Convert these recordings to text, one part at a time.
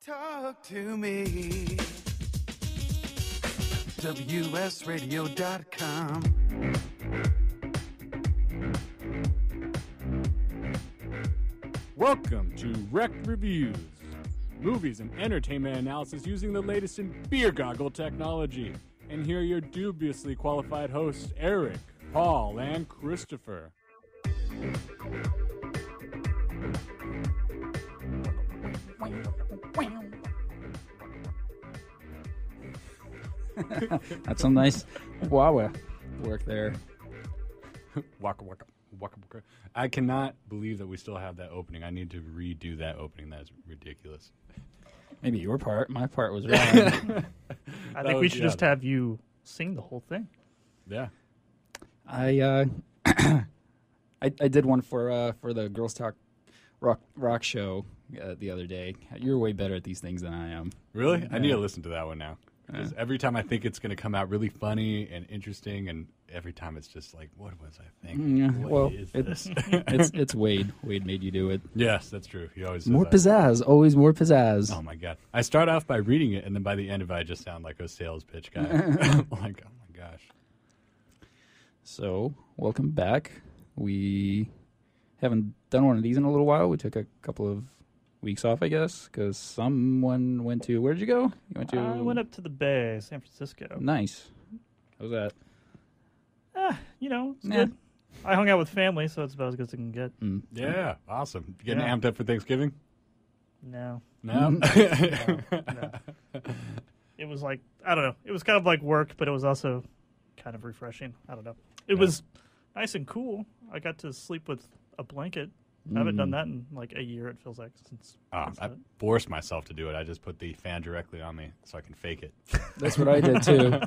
Talk to me. WSRadio.com. Welcome to Rekt Reviews, movies and entertainment analysis using the latest in beer goggle technology. And here are your dubiously qualified hosts, Erik, Paul, and Christopher. That's some nice wah work there. Waka waka waka waka. I cannot believe that we still have that opening. I need to redo that opening. That is ridiculous. Maybe your part. My part was wrong. I think we should just have you sing the whole thing. Yeah. I did one for the Girls Talk rock show the other day. You're way better at these things than I am. Really? Yeah. I need to listen to that one now. Because every time I think it's going to come out really funny and interesting, and every time it's just like, what was I thinking? Yeah, What is this? it's Wade. Wade made you do it. Yes, that's true. He always says More that. pizzazz. Always more pizzazz. Oh, my God. I start off by reading it, and then by the end of it, I just sound like a sales pitch guy. Like, oh, my gosh. So, welcome back. We haven't done one of these in a little while. We took a couple of weeks off, I guess, because someone went to... Where did you go? You went to... I went up to the Bay, San Francisco. Nice. How was that? It's good. I hung out with family, so it's about as good as it can get. Yeah, awesome. You getting Yeah. amped up for Thanksgiving? No. No? No. It was like, I don't know. It was kind of like work, but it was also kind of refreshing. I don't know. It was nice and cool. I got to sleep with a blanket. I haven't done that in like a year, it feels like, since I forced myself to do it. I just put the fan directly on me so I can fake it. That's what I did, too.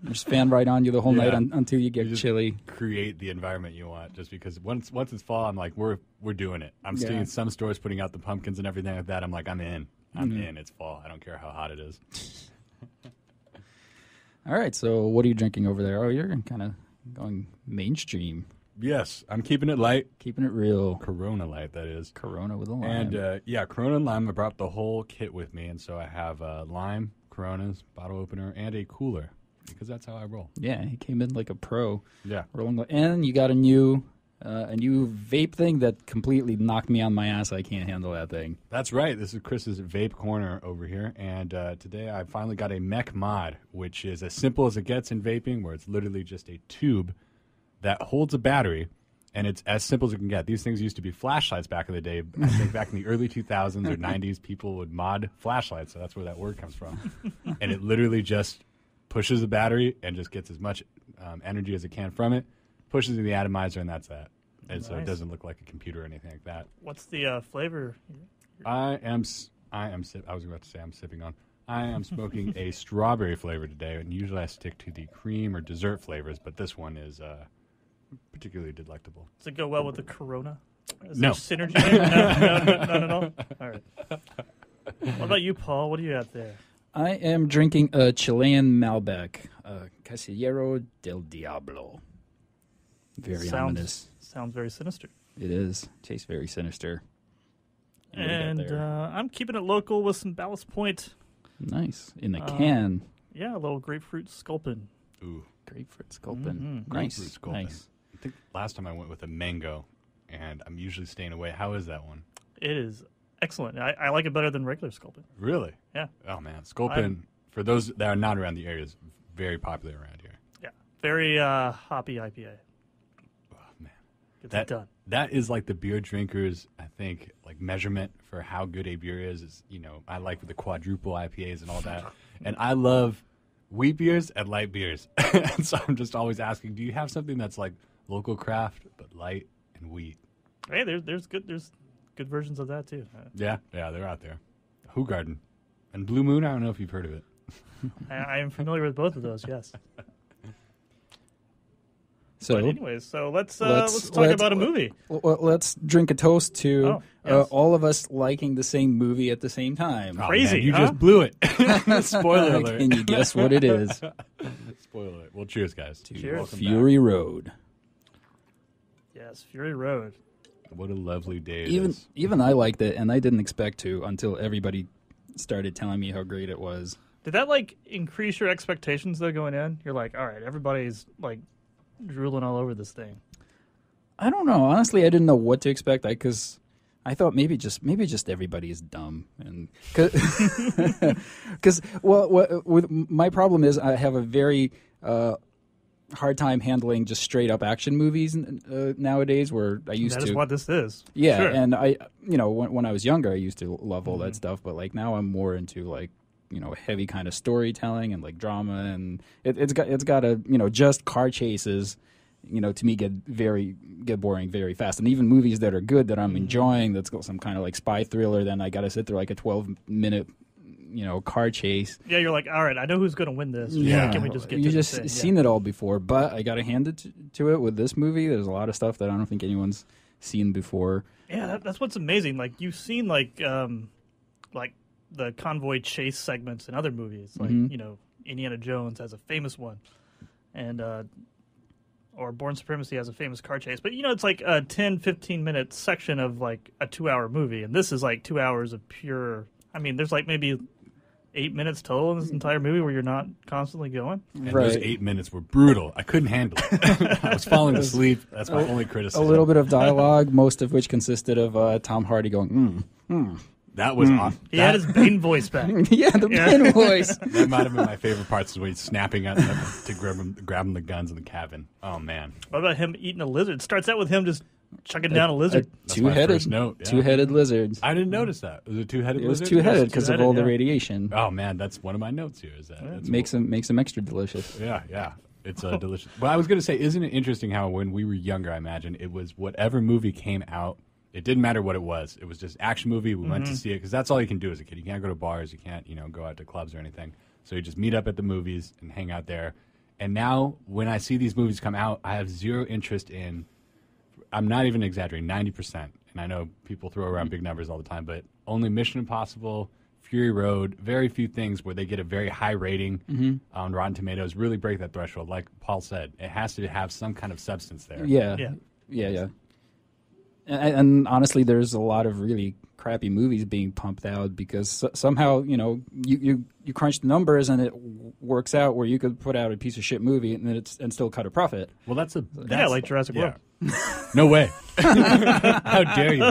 Just fan right on you the whole night until you get You just chilly. Create the environment you want, just because once it's fall, I'm like, we're doing it. I'm seeing some stores putting out the pumpkins and everything like that. I'm like, I'm in. I'm in. It's fall. I don't care how hot it is. All right, so what are you drinking over there? Oh, you're kind of going mainstream. Yes, I'm keeping it light. Keeping it real. Corona light, that is. Corona with a lime. And, Corona and lime. I brought the whole kit with me, and so I have lime, Coronas, bottle opener, and a cooler, because that's how I roll. Yeah, he came in like a pro. Yeah. And you got a new vape thing that completely knocked me on my ass. I can't handle that thing. That's right. This is Chris's vape corner over here, and today I finally got a mech mod, which is as simple as it gets in vaping, where it's literally just a tube that holds a battery, and it's as simple as it can get. These things used to be flashlights back in the day. I think back in the early 2000s or 90s, people would mod flashlights, so that's where that word comes from. And it literally just pushes the battery and just gets as much energy as it can from it, pushes in the atomizer, and that's that. And so it doesn't look like a computer or anything like that. What's the flavor? I was about to say I'm sipping on. I am smoking a strawberry flavor today, and usually I stick to the cream or dessert flavors, but this one is particularly delectable. Does it go well with the Corona? Is No. there synergy there? No, none at all? All right. What about you, Paul? What do you got there? I am drinking a Chilean Malbec, Casillero del Diablo. Very ominous. Sounds very sinister. It is. Tastes very sinister. And I'm keeping it local with some Ballast Point. Nice. In a can. Yeah, a little grapefruit sculpin. Ooh. Grapefruit sculpin. Mm-hmm. Nice. Grapefruit sculpin. Nice. I think last time I went with a mango, and I'm usually staying away. How is that one? It is excellent. I like it better than regular sculpin. Really? Yeah. Oh, man. Sculpin, for those that are not around the area, is very popular around here. Yeah. Very hoppy IPA. Oh, man. Gets it done. That is like the beer drinkers, I think, like measurement for how good a beer is, I like the quadruple IPAs and all that. And I love wheat beers and light beers. And so I'm just always asking, do you have something that's like local craft but light and wheat? Hey, there's good versions of that too. Yeah, they're out there. Hoegaarden. And Blue Moon, I don't know if you've heard of it. I am familiar with both of those, yes. So, but anyways, so let's talk about a movie. Let's drink a toast to yes. all of us liking the same movie at the same time. Oh, Crazy, man, you huh? just blew it. Spoiler alert. Can you guess what it is? Spoiler alert. Well, cheers, guys. Cheers. Welcome Fury back. Road. Yes, Fury Road. What a lovely day it Even is. even I liked it, and I didn't expect to until everybody started telling me how great it was. Did that like increase your expectations though going in? You're like, all right, everybody's like drooling all over this thing. I don't know. Honestly, I didn't know what to expect because I thought maybe just everybody is dumb, and because with my problem is I have a very hard time handling just straight up action movies nowadays. Where I used to. That is what this is. Yeah, sure. and when I was younger, I used to love all that stuff, but like now I'm more into like heavy kind of storytelling and like drama, and it's got a just car chases. To me get boring very fast. And even movies that are good that I'm enjoying, that's got some kind of like spy thriller, then I got to sit through like a 12-minute, car chase. Yeah, you're like, all right, I know who's going to win this. Yeah. Can we just get to You this just thing? seen it all before, but I got to hand it to it with this movie. There's a lot of stuff that I don't think anyone's seen before. Yeah, that's what's amazing. Like you've seen like the convoy chase segments in other movies, like Indiana Jones has a famous one, and or Born Supremacy has a famous car chase. But it's like a 10-15 minute section of like a 2-hour movie, and this is like 2 hours of pure. I mean, there's like maybe 8 minutes total in this entire movie where you're not constantly going. And Right. those 8 minutes were brutal. I couldn't handle it. I was falling asleep. That's my only criticism. A little bit of dialogue, most of which consisted of Tom Hardy going, That was awesome. He had his Bane voice back. yeah, the Bane voice. That might have been my favorite parts, is when he's snapping at them to grabbing the guns in the cabin. Oh, man. What about him eating a lizard? It starts out with him just chucking down a lizard. That's my first note. Yeah. Two-headed lizards. I didn't notice that. Was it a two-headed It was lizard? two-headed because of two-headed, all the yeah. radiation. Oh, man, that's one of my notes here. Is that it's Makes them extra delicious. Yeah. It's delicious. But I was going to say, isn't it interesting how when we were younger, I imagine, it was whatever movie came out, it didn't matter what it was. It was just action movie. We went to see it because that's all you can do as a kid. You can't go to bars. You can't, go out to clubs or anything. So you just meet up at the movies and hang out there. And now when I see these movies come out, I have zero interest in, I'm not even exaggerating, 90%. And I know people throw around big numbers all the time, but only Mission Impossible, Fury Road, very few things where they get a very high rating on Rotten Tomatoes really break that threshold. Like Paul said, it has to have some kind of substance there. Yeah. And honestly, there's a lot of really crappy movies being pumped out because somehow, you crunch the numbers and it works out where you could put out a piece of shit movie and still cut a profit. Well, that's like Jurassic World. No way. How dare you?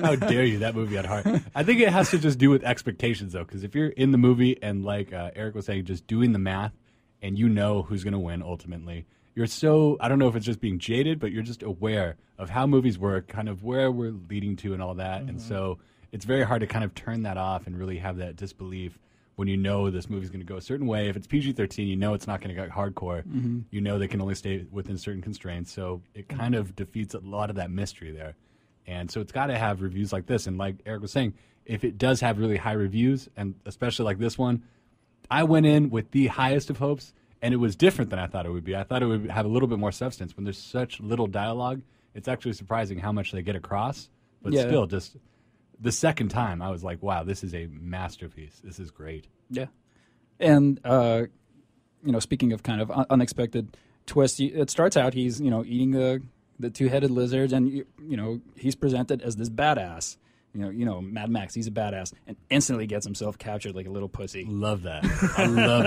How dare you? That movie had heart. I think it has to just do with expectations, though, because if you're in the movie and like Erik was saying, just doing the math and you know who's going to win ultimately, you're so, I don't know if it's just being jaded, but you're just aware of how movies work, kind of where we're leading to and all that. And so it's very hard to kind of turn that off and really have that disbelief when you know this movie's going to go a certain way. If it's PG-13, you know it's not going to get hardcore. You know they can only stay within certain constraints. So it kind of defeats a lot of that mystery there. And so it's got to have reviews like this. And like Erik was saying, if it does have really high reviews, and especially like this one, I went in with the highest of hopes, and it was different than I thought it would be. I thought it would have a little bit more substance. When there's such little dialogue, it's actually surprising how much they get across. But still, just the second time, I was like, wow, this is a masterpiece. This is great. Yeah. And, speaking of kind of unexpected twists, it starts out he's, eating the two-headed lizards, and, he's presented as this badass. Mad Max, he's a badass, and instantly gets himself captured like a little pussy. Love that. I love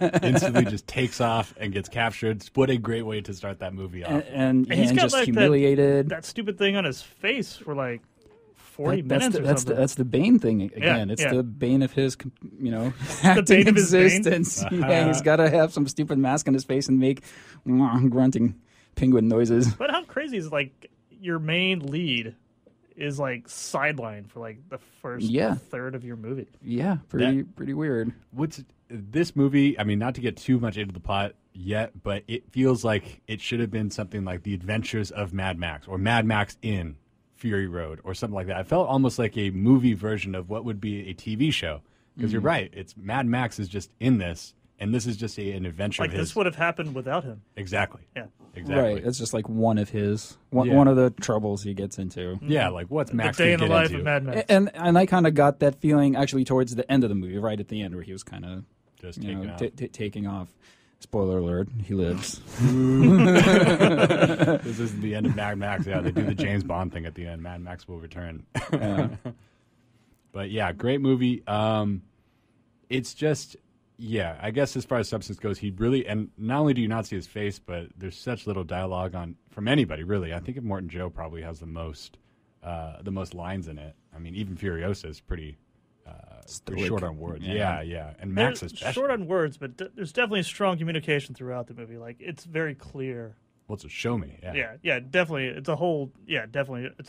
that. Instantly just takes off and gets captured. What a great way to start that movie off. And he's got just like humiliated. that stupid thing on his face for like 40 minutes or that's something. that's the Bane thing again. It's the Bane of his, acting Bane of his Bane? existence. Yeah, he's got to have some stupid mask on his face and make grunting penguin noises. But how crazy is like your main lead is like sidelined for like the first third of your movie? Yeah, pretty weird. What's this movie? I mean, not to get too much into the plot yet, but it feels like it should have been something like The Adventures of Mad Max or Mad Max in Fury Road or something like that. It felt almost like a movie version of what would be a TV show. Because you're right, it's Mad Max is just in this, and this is just an adventure Like of his. this would have happened without him. Exactly. Yeah. Exactly. Right, it's just like one of the troubles he gets into. Yeah, like what's Max The day in the gonna life get of into? Mad Max. And I kind of got that feeling actually towards the end of the movie, right at the end, where he was kind of Just taking off. taking off. Spoiler alert: he lives. This is the end of Mad Max. Yeah, they do the James Bond thing at the end. Mad Max will return. But yeah, great movie. It's just, yeah, I guess as far as substance goes, he really, and not only do you not see his face, but there's such little dialogue from anybody, really. I think Morton Joe probably has the most lines in it. I mean, even Furiosa is pretty short on words. Yeah. And Max is short on words, but there's definitely strong communication throughout the movie. Like, it's very clear. Well, it's a show me. Yeah, definitely. It's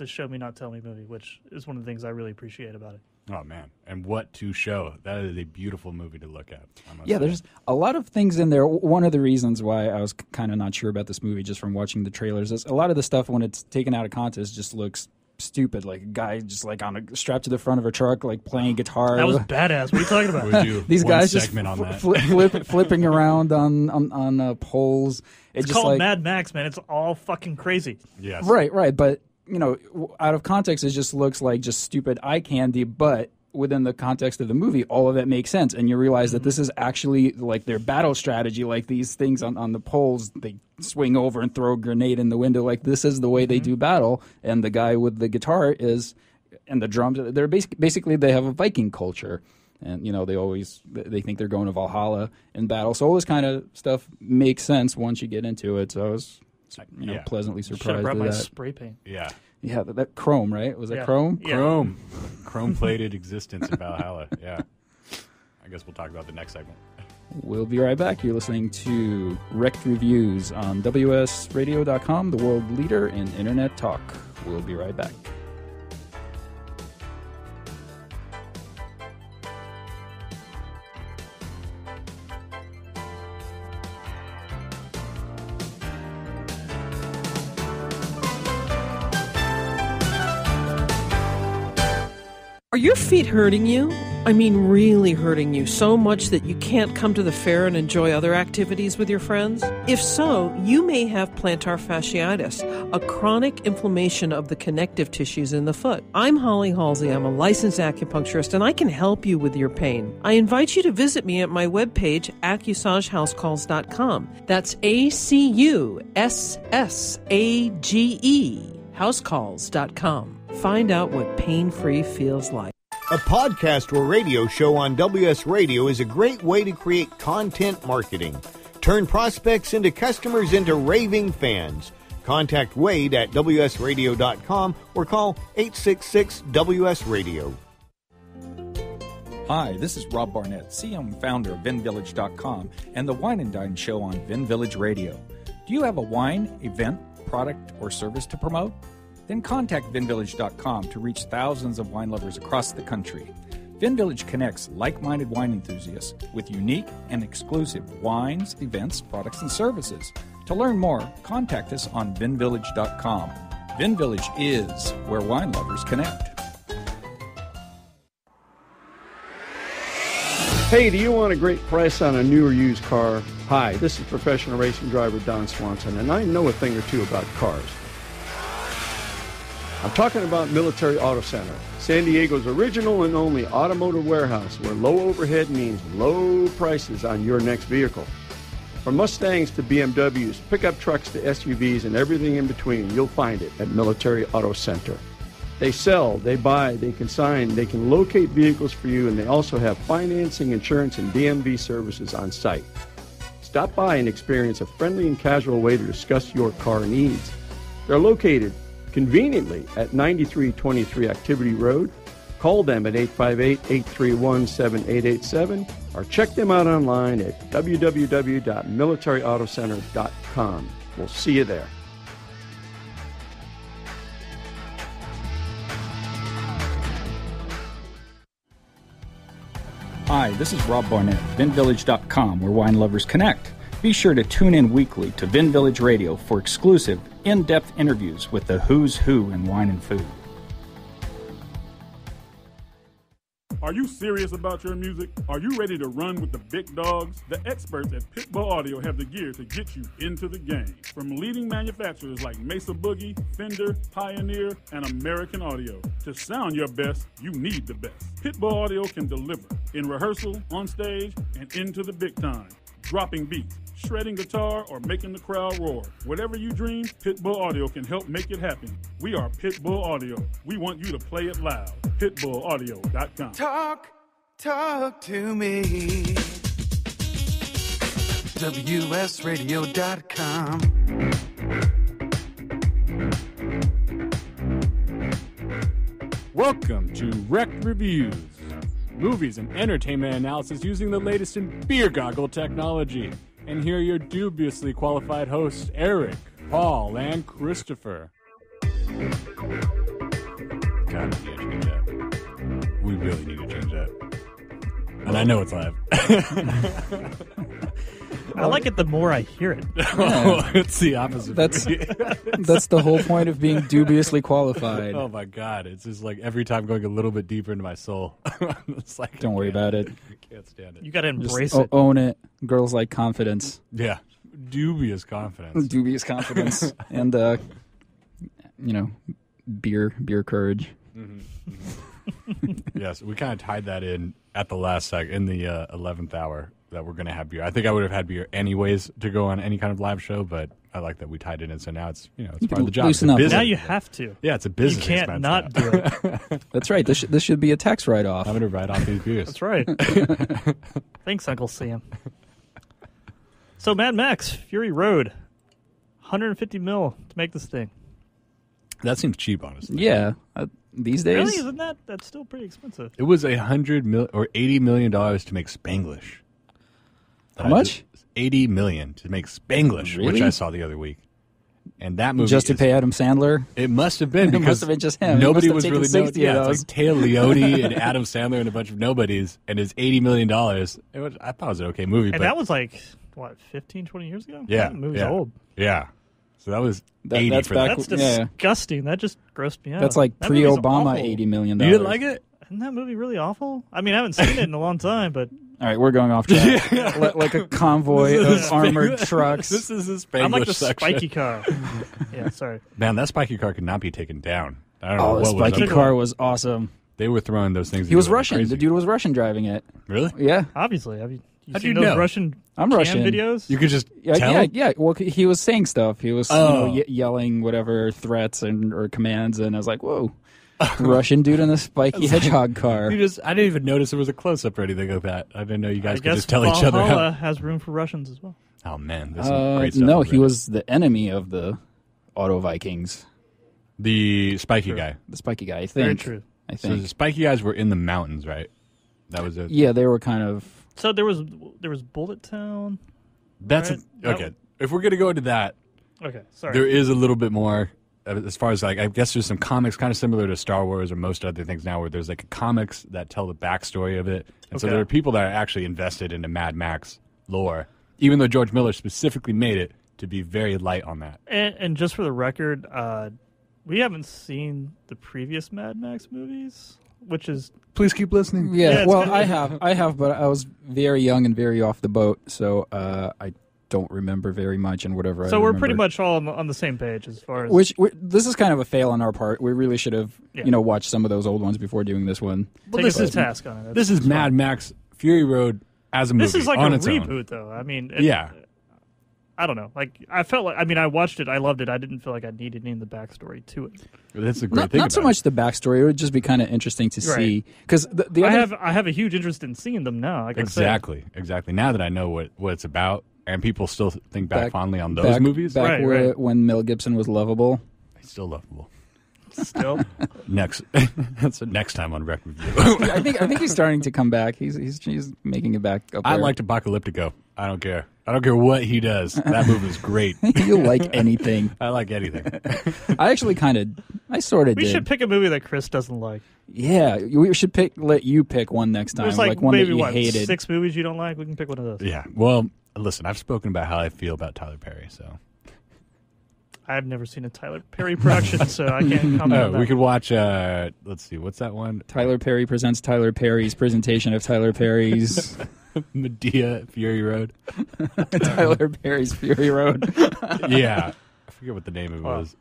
a show me, not tell me movie, which is one of the things I really appreciate about it. Oh, man. And what to show. That is a beautiful movie to look at. Yeah, there's a lot of things in there. One of the reasons why I was kind of not sure about this movie just from watching the trailers is a lot of the stuff when it's taken out of context just looks stupid. Like a guy just like on a strapped to the front of a truck, like playing guitar. That was badass. What are you talking about? We'll do These guys just on flipping around on poles. It's called like, Mad Max, man. It's all fucking crazy. Yes. Right. But, you know, out of context, it just looks like just stupid eye candy. But within the context of the movie, all of that makes sense. And you realize that this is actually like their battle strategy, like these things on the poles, they swing over and throw a grenade in the window. Like this is the way they do battle. And the guy with the guitar and the drums, they're basically they have a Viking culture. And, you know, they think they're going to Valhalla in battle. So all this kind of stuff makes sense once you get into it. So I was, pleasantly surprised. Should have brought my that. Spray paint. Yeah. Yeah, that chrome, right? Was that chrome? Yeah. Chrome-plated existence in Valhalla. Yeah. I guess we'll talk about the next segment. We'll be right back. You're listening to Rekt Reviews on WSRadio.com, the world leader in Internet talk. We'll be right back. Are your feet hurting you? I mean really hurting you so much that you can't come to the fair and enjoy other activities with your friends? If so, you may have plantar fasciitis, a chronic inflammation of the connective tissues in the foot. I'm Holly Halsey. I'm a licensed acupuncturist, and I can help you with your pain. I invite you to visit me at my webpage, AccuSageHouseCalls.com. That's ACUSSAGE, housecalls.com. Find out what pain-free feels like. A podcast or radio show on WS Radio is a great way to create content marketing. Turn prospects into customers into raving fans. Contact Wade at WSRadio.com or call 866-WS-RADIO. Hi, this is Rob Barnett, CEO and founder of VinVillage.com and the Wine and Dine show on Vin Village Radio. Do you have a wine, event, product, or service to promote? Then contact VinVillage.com to reach thousands of wine lovers across the country. VinVillage connects like-minded wine enthusiasts with unique and exclusive wines, events, products, and services. To learn more, contact us on VinVillage.com. VinVillage is where wine lovers connect. Hey, do you want a great price on a new or used car? Hi, this is professional racing driver Don Swanson, and I know a thing or two about cars. I'm talking about Military Auto Center, San Diego's original and only automotive warehouse where low overhead means low prices on your next vehicle. From Mustangs to BMWs, pickup trucks to SUVs, and everything in between, you'll find it at Military Auto Center. They sell, they buy, they consign, they can locate vehicles for you, and they also have financing, insurance, and DMV services on site. Stop by and experience a friendly and casual way to discuss your car needs. They're located conveniently at 9323 Activity Road. Call them at 858-831-7887 or check them out online at www.militarautocenter.com. We'll see you there. Hi, this is Rob Barnett, VinVillage.com, where wine lovers connect. Be sure to tune in weekly to Vin Village Radio for exclusive, in-depth interviews with the who's who in wine and food. Are you serious about your music? Are you ready to run with the big dogs? The experts at Pitbull Audio have the gear to get you into the game. From leading manufacturers like Mesa Boogie, Fender, Pioneer, and American Audio. To sound your best, you need the best. Pitbull Audio can deliver in rehearsal, on stage, and into the big time. Dropping beats, shredding guitar, or making the crowd roar. Whatever you dream, Pitbull Audio can help make it happen. We are Pitbull Audio. We want you to play it loud. PitbullAudio.com. Talk to me. WSRadio.com. Welcome to Rekt Reviews, movies and entertainment analysis using the latest in beer goggle technology. And here are your dubiously qualified hosts, Erik, Paul, and Christopher. God, we need to change that. We really need to change that. And I know it's live. I like it the more I hear it. Oh, it's the opposite. That's the whole point of being dubiously qualified. Oh my God! It's just like every time going a little bit deeper into my soul. It's like Don't worry about it. I can't stand it. You got to embrace Just it. own it. Girls like confidence. Yeah, dubious confidence. Dubious confidence. And, beer courage. Yes, we kind of tied that in at the last second in the 11th hour that we're going to have beer. I think I would have had beer anyways to go on any kind of live show, but I like that we tied it in. So now it's it's part of the job. It's a loosen up. business. Now you have to. Yeah, it's a business. You can't expense not now. do it. That's right. This should be a tax write-off. I'm going to write off these beers. That's right. Thanks, Uncle Sam. So Mad Max, Fury Road, 150 mil to make this thing. That seems cheap, honestly. Yeah. These days? Really? Isn't that's still pretty expensive? It was $80 million to make Spanglish. How much? $80 million to make Spanglish, Really? which I saw the other week. And that movie Just to pay Adam Sandler? It must have been It because must have been just him. Nobody He was must have really taken known. 60 Yeah, of it's those. like Taya Leone and Adam Sandler and a bunch of nobodies, and it's $80 million. I thought it was an okay movie, And but that was like, what, 15, 20 years ago? yeah, That movie's yeah, old. Yeah, so that was That- 80 that's for back- that. That's Yeah. disgusting. That just grossed me out. That's like That movie's pre-Obama awful. $80 million. You didn't like it? Isn't that movie really awful? I mean, I haven't seen it in a long time, but All right, we're going off track. Like a convoy of armored trucks. This is a Spanglish I'm like the section. spiky car. Yeah, sorry. Man, that spiky car could not be taken down. I don't know Oh, what the was spiky up. car was awesome. They were throwing those things. He was together like Russian. crazy. The dude was Russian driving it. Really? Yeah. Obviously. Have you How'd seen you those know? Russian I'm cam Russian. videos? You could just Yeah, tell. yeah. Well, he was saying stuff. He was Oh. yelling whatever threats or commands, and I was like, whoa. Russian dude in a spiky hedgehog car. I didn't even notice there was a close up or anything like that. I didn't know you guys I could guess just tell each other Valhalla how. has room for Russians as well. Oh man, there's some great stuff. No, over he it. was the enemy of the Auto Vikings. the spiky guy. The spiky guy, I think. Very true. I So think. the spiky guys were in the mountains, right? That was it. Yeah, they were kind of. So there was Bullet Town. That's Right. okay. If we're gonna go into that, Okay, sorry. there is a little bit more as far as like I guess there's some comics kind of similar to Star Wars or most other things now where there's like comics that tell the backstory of it, and so Okay. there are people that are actually invested into Mad Max lore, even though George Miller specifically made it to be very light on that. And just for the record, we haven't seen the previous Mad Max movies, which is Please keep listening. Yeah, it's well, kinda- I have, but I was very young and very off the boat, so I don't remember very much and whatever. I so we're remember. pretty much all on the same page as far as This is kind of a fail on our part. We really should have, Yeah. watched some of those old ones before doing this one. take this us to is- task on it. This is That's Mad fine. Max Fury Road as a movie This is like on a its own. reboot, though. I mean, Yeah. I don't know. Like I felt like I watched it. I loved it. I didn't feel like I needed any of the backstory to it. That's a great Not, thing. not so about much the backstory. It would just be kind of interesting to Right. see because the other I have a huge interest in seeing them now. Like I said. Exactly. Now that I know what it's about, and people still think back fondly on those back, movies, back Right. when Mel Gibson was lovable. it's still lovable. Still, Next, that's next time on Rekt Review. I think he's starting to come back. He's making it back up there. I liked Apocalyptico. I don't care. I don't care what he does. That movie is great. You like anything? I like anything. I actually I sort of we did. should pick a movie that Chris doesn't like. Yeah, we should let you pick one next time. There's like one maybe that you hated. 6 movies you don't like. We can pick one of those. Yeah. Well, listen, I've spoken about how I feel about Tyler Perry, so I've never seen a Tyler Perry production, so I can't comment on that. we could watch. Let's see, what's that one? Tyler Perry presents Tyler Perry's presentation of Tyler Perry's Medea Fury Road. Tyler Perry's Fury Road. Yeah, I forget what the name of it was.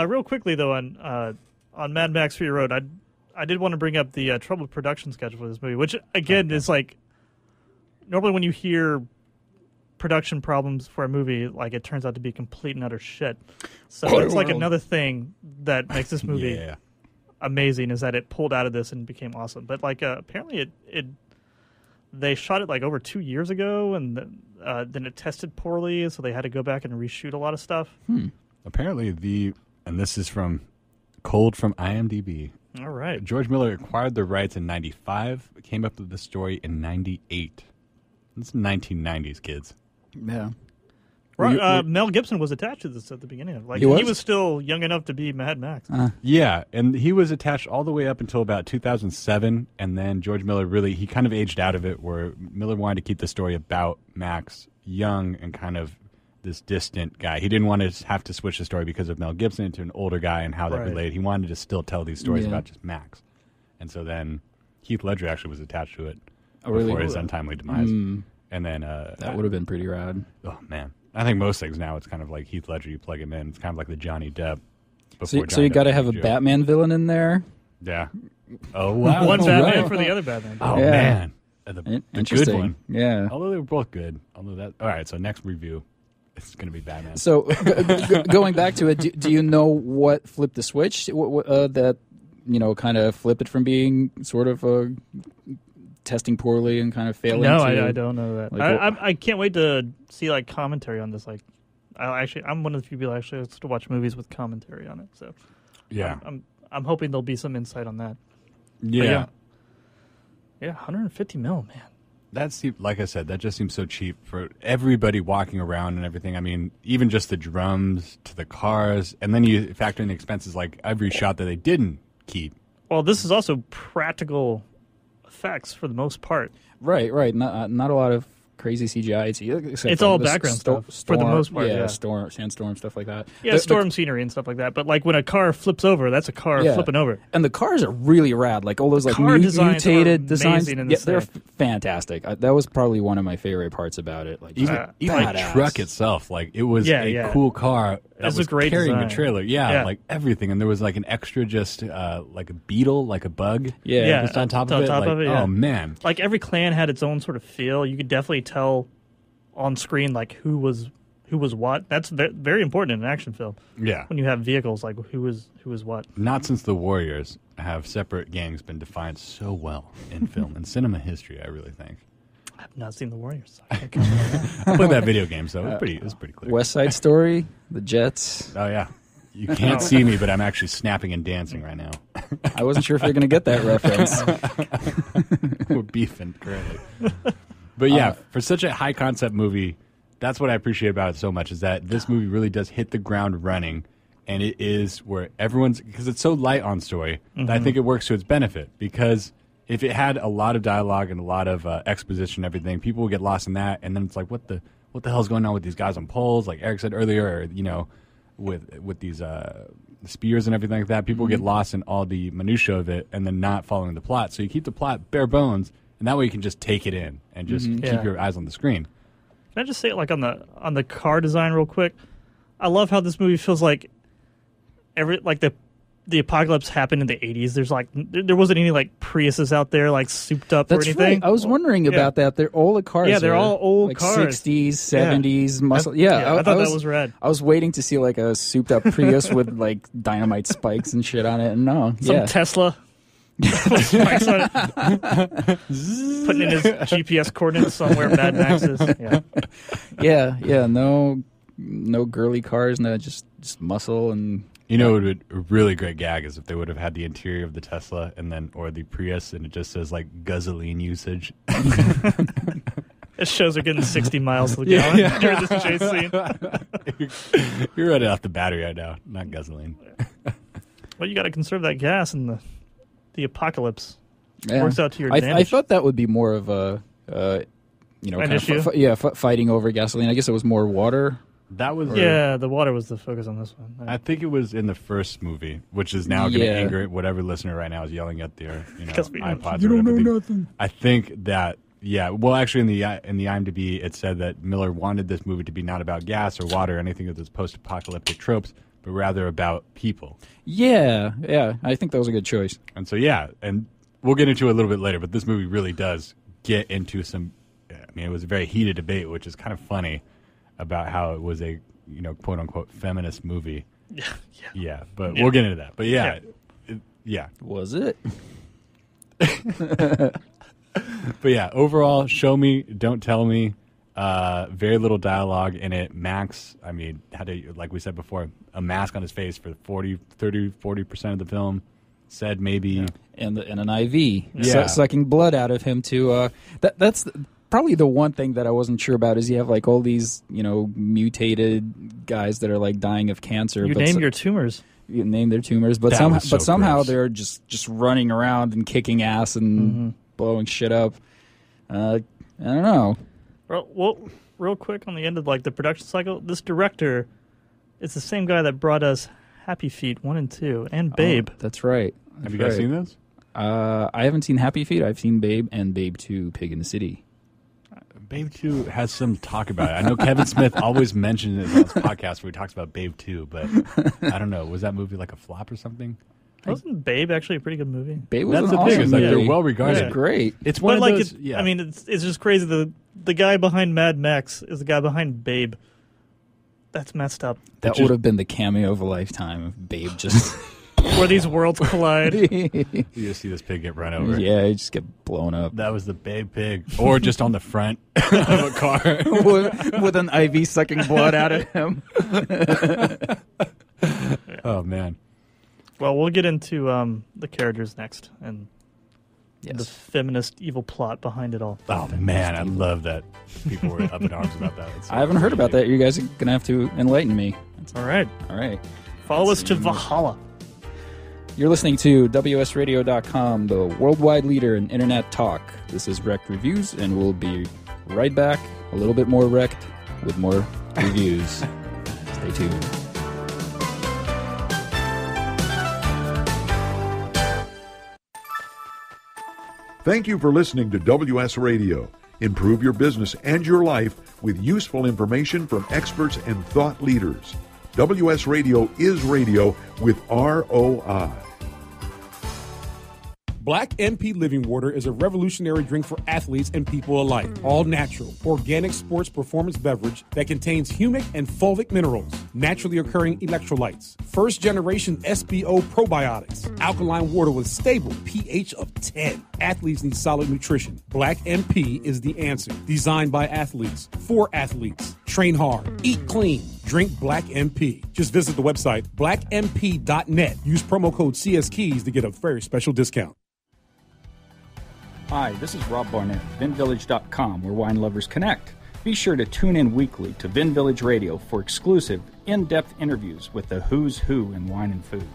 Real quickly though, on Mad Max Fury Road, I did want to bring up the troubled production schedule for this movie, which again is like normally when you hear production problems for a movie, like it turns out to be complete and utter shit. So it's like another thing that makes this movie amazing is that it pulled out of this and became awesome. But like apparently they shot it like over 2 years ago, and then it tested poorly, so they had to go back and reshoot a lot of stuff. Apparently and this is from IMDb. All right. George Miller acquired the rights in 95, came up with the story in 98. It's 1990s, kids. Yeah. Mel Gibson was attached to this at the beginning. Like he was still young enough to be Mad Max. Yeah, and he was attached all the way up until about 2007, and then George Miller he kind of aged out of it, where Miller wanted to keep the story about Max young and kind of this distant guy. He didn't want to have to switch the story because of Mel Gibson into an older guy and how that related. He wanted to still tell these stories about just Max. And so then Heath Ledger actually was attached to it before his untimely demise. And then that would have been pretty rad. Oh, man. I think most things now, it's kind of like Heath Ledger, you plug him in. It's kind of like the Johnny Depp. So you got to have a Batman villain in there? Yeah. Oh, wow. One Batman for the other Batman. Oh, man. The good one. Yeah. Although they were both good. All right, so next review, it's going to be Batman. So going back to it, do you know what flipped the switch that, kind of flipped it from being sort of testing poorly and kind of failing? No, I don't know that. Like, I can't wait to see like commentary on this. Like, I'm one of the few people actually to watch movies with commentary on it. So yeah, I'm hoping there'll be some insight on that. Yeah. Yeah, 150 mil, man. Like I said, that just seems so cheap for everybody walking around and everything. I mean, even just the drums to the cars, and then you factor in the expenses like every shot that they didn't keep. Well, this is also practical effects for the most part. Right. Not a lot of crazy CGI. It's all background stuff for the most part. Yeah, sandstorm, stuff like that. Yeah, storm scenery and stuff like that. But like when a car flips over, that's a car flipping over. And the cars are really rad. Like all those like mutated designs. They're fantastic. That was probably one of my favorite parts about it. Like even the truck itself, like it was a cool car that was carrying a trailer. Yeah, like everything. And there was like an extra, just like a beetle, like a bug. Yeah, just on top of it. Oh man! Like every clan had its own sort of feel. You could definitely tell on screen like who was what. That's very important in an action film. Yeah, when you have vehicles, like who was what. Not since the Warriors have separate gangs been defined so well in film and cinema history. I really think. I have not seen the Warriors. So I played that video game, so it was pretty clear. West Side Story, the Jets. Oh yeah. You can't see me, but I'm actually snapping and dancing right now. I wasn't sure if you're going to get that reference. We're beefing currently. But yeah, for such a high concept movie, that's what I appreciate about it so much, is that this movie really does hit the ground running, and it is where because it's so light on story, that I think it works to its benefit. Because if it had a lot of dialogue and a lot of exposition and everything, people would get lost in that, and then it's like, what the hell's going on with these guys on poles, like Erik said earlier, or, with these spears and everything like that. People get lost in all the minutia of it and then not following the plot. So you keep the plot bare bones, and that way you can just take it in and just keep your eyes on the screen. Can I just say, like, on the car design real quick? I love how this movie feels like the apocalypse happened in the 80s. There's like there wasn't any like Priuses out there like souped up or anything. Right. I was wondering about that. They're all the cars. Yeah, they're all old like cars. 60s, 70s muscle. I thought that was rad. I was waiting to see like a souped up Prius with like dynamite spikes and shit on it. And no, some Tesla. Spikes on it. Putting in his GPS coordinates somewhere. Mad Max is. Yeah. No girly cars. No, just muscle and. You know, it would a really great gag is if they would have had the interior of the Tesla or the Prius, and it just says like gasoline usage. It shows they're getting 60 miles to the gallon during this chase scene. You're running off the battery right now, not gasoline. Well, you got to conserve that gas in the apocalypse. Yeah. Works out to your advantage. I thought that would be more of a an issue. Fighting over gasoline. I guess it was more water. That was the water was the focus on this one. I think it was in the first movie, which is now going to anger whatever listener right now is yelling at their iPods. You don't know nothing. I think that well, actually in the IMDb it said that Miller wanted this movie to be not about gas or water or anything of those post-apocalyptic tropes, but rather about people. Yeah, I think that was a good choice. And so and we'll get into it a little bit later, but this movie really does get into some. mean, it was a very heated debate, which is kind of funny about how it was a, quote unquote feminist movie. Yeah. But we'll get into that. But yeah. Was it? But yeah, overall, show me, don't tell me. Very little dialogue in it. Max, I mean, had like we said before, a mask on his face for 40% of the film. Said maybe and an IV sucking blood out of him to that's probably the one thing that I wasn't sure about is you have like all these mutated guys that are like dying of cancer. You name your tumors. You name their tumors, but somehow they're just running around and kicking ass and blowing shit up. I don't know. Well, real quick on the end of like the production cycle, this director is the same guy that brought us Happy Feet 1 and 2 and Babe. Oh, that's right. Have you guys seen this? I haven't seen Happy Feet. I've seen Babe and Babe 2, Pig in the City. Babe 2 has some talk about it. I know Kevin Smith always mentions it on his podcast where he talks about Babe 2, but I don't know. Was that movie like a flop or something? Wasn't Babe actually a pretty good movie? Babe was That's an the thing. awesome It's like movie. they're well regarded. It's great. It's one but of like those. I mean, it's just crazy. The guy behind Mad Max is the guy behind Babe. That's messed up. That would have been the cameo of a lifetime if Babe just... Where these worlds collide. You just see this pig get run over. Yeah, you just get blown up. That was the Babe pig. Or just on the front of a car. with an IV sucking blood out of him. Oh, man. Well, we'll get into the characters next and Yes. the feminist evil plot behind it all. Oh, man, I love that people were up in arms about that. So I haven't heard about that. You guys are going to have to enlighten me. All right. All right. Follow us to Valhalla. You're listening to WSRadio.com, the worldwide leader in internet talk. This is Rekt Reviews, and we'll be right back. A little bit more Rekt with more reviews. Stay tuned. Thank you for listening to WS Radio. Improve your business and your life with useful information from experts and thought leaders. WS Radio is radio with ROI. Black MP Living Water is a revolutionary drink for athletes and people alike. All natural, organic sports performance beverage that contains humic and fulvic minerals, naturally occurring electrolytes, first generation SBO probiotics, alkaline water with stable pH of 10. Athletes need solid nutrition. Black MP is the answer. Designed by athletes, for athletes. Train hard, eat clean, drink Black MP. Just visit the website blackmp.net. Use promo code CSKeys to get a very special discount. Hi, this is Rob Barnett, VinVillage.com, where wine lovers connect. Be sure to tune in weekly to Vin Village Radio for exclusive, in-depth interviews with the who's who in wine and food.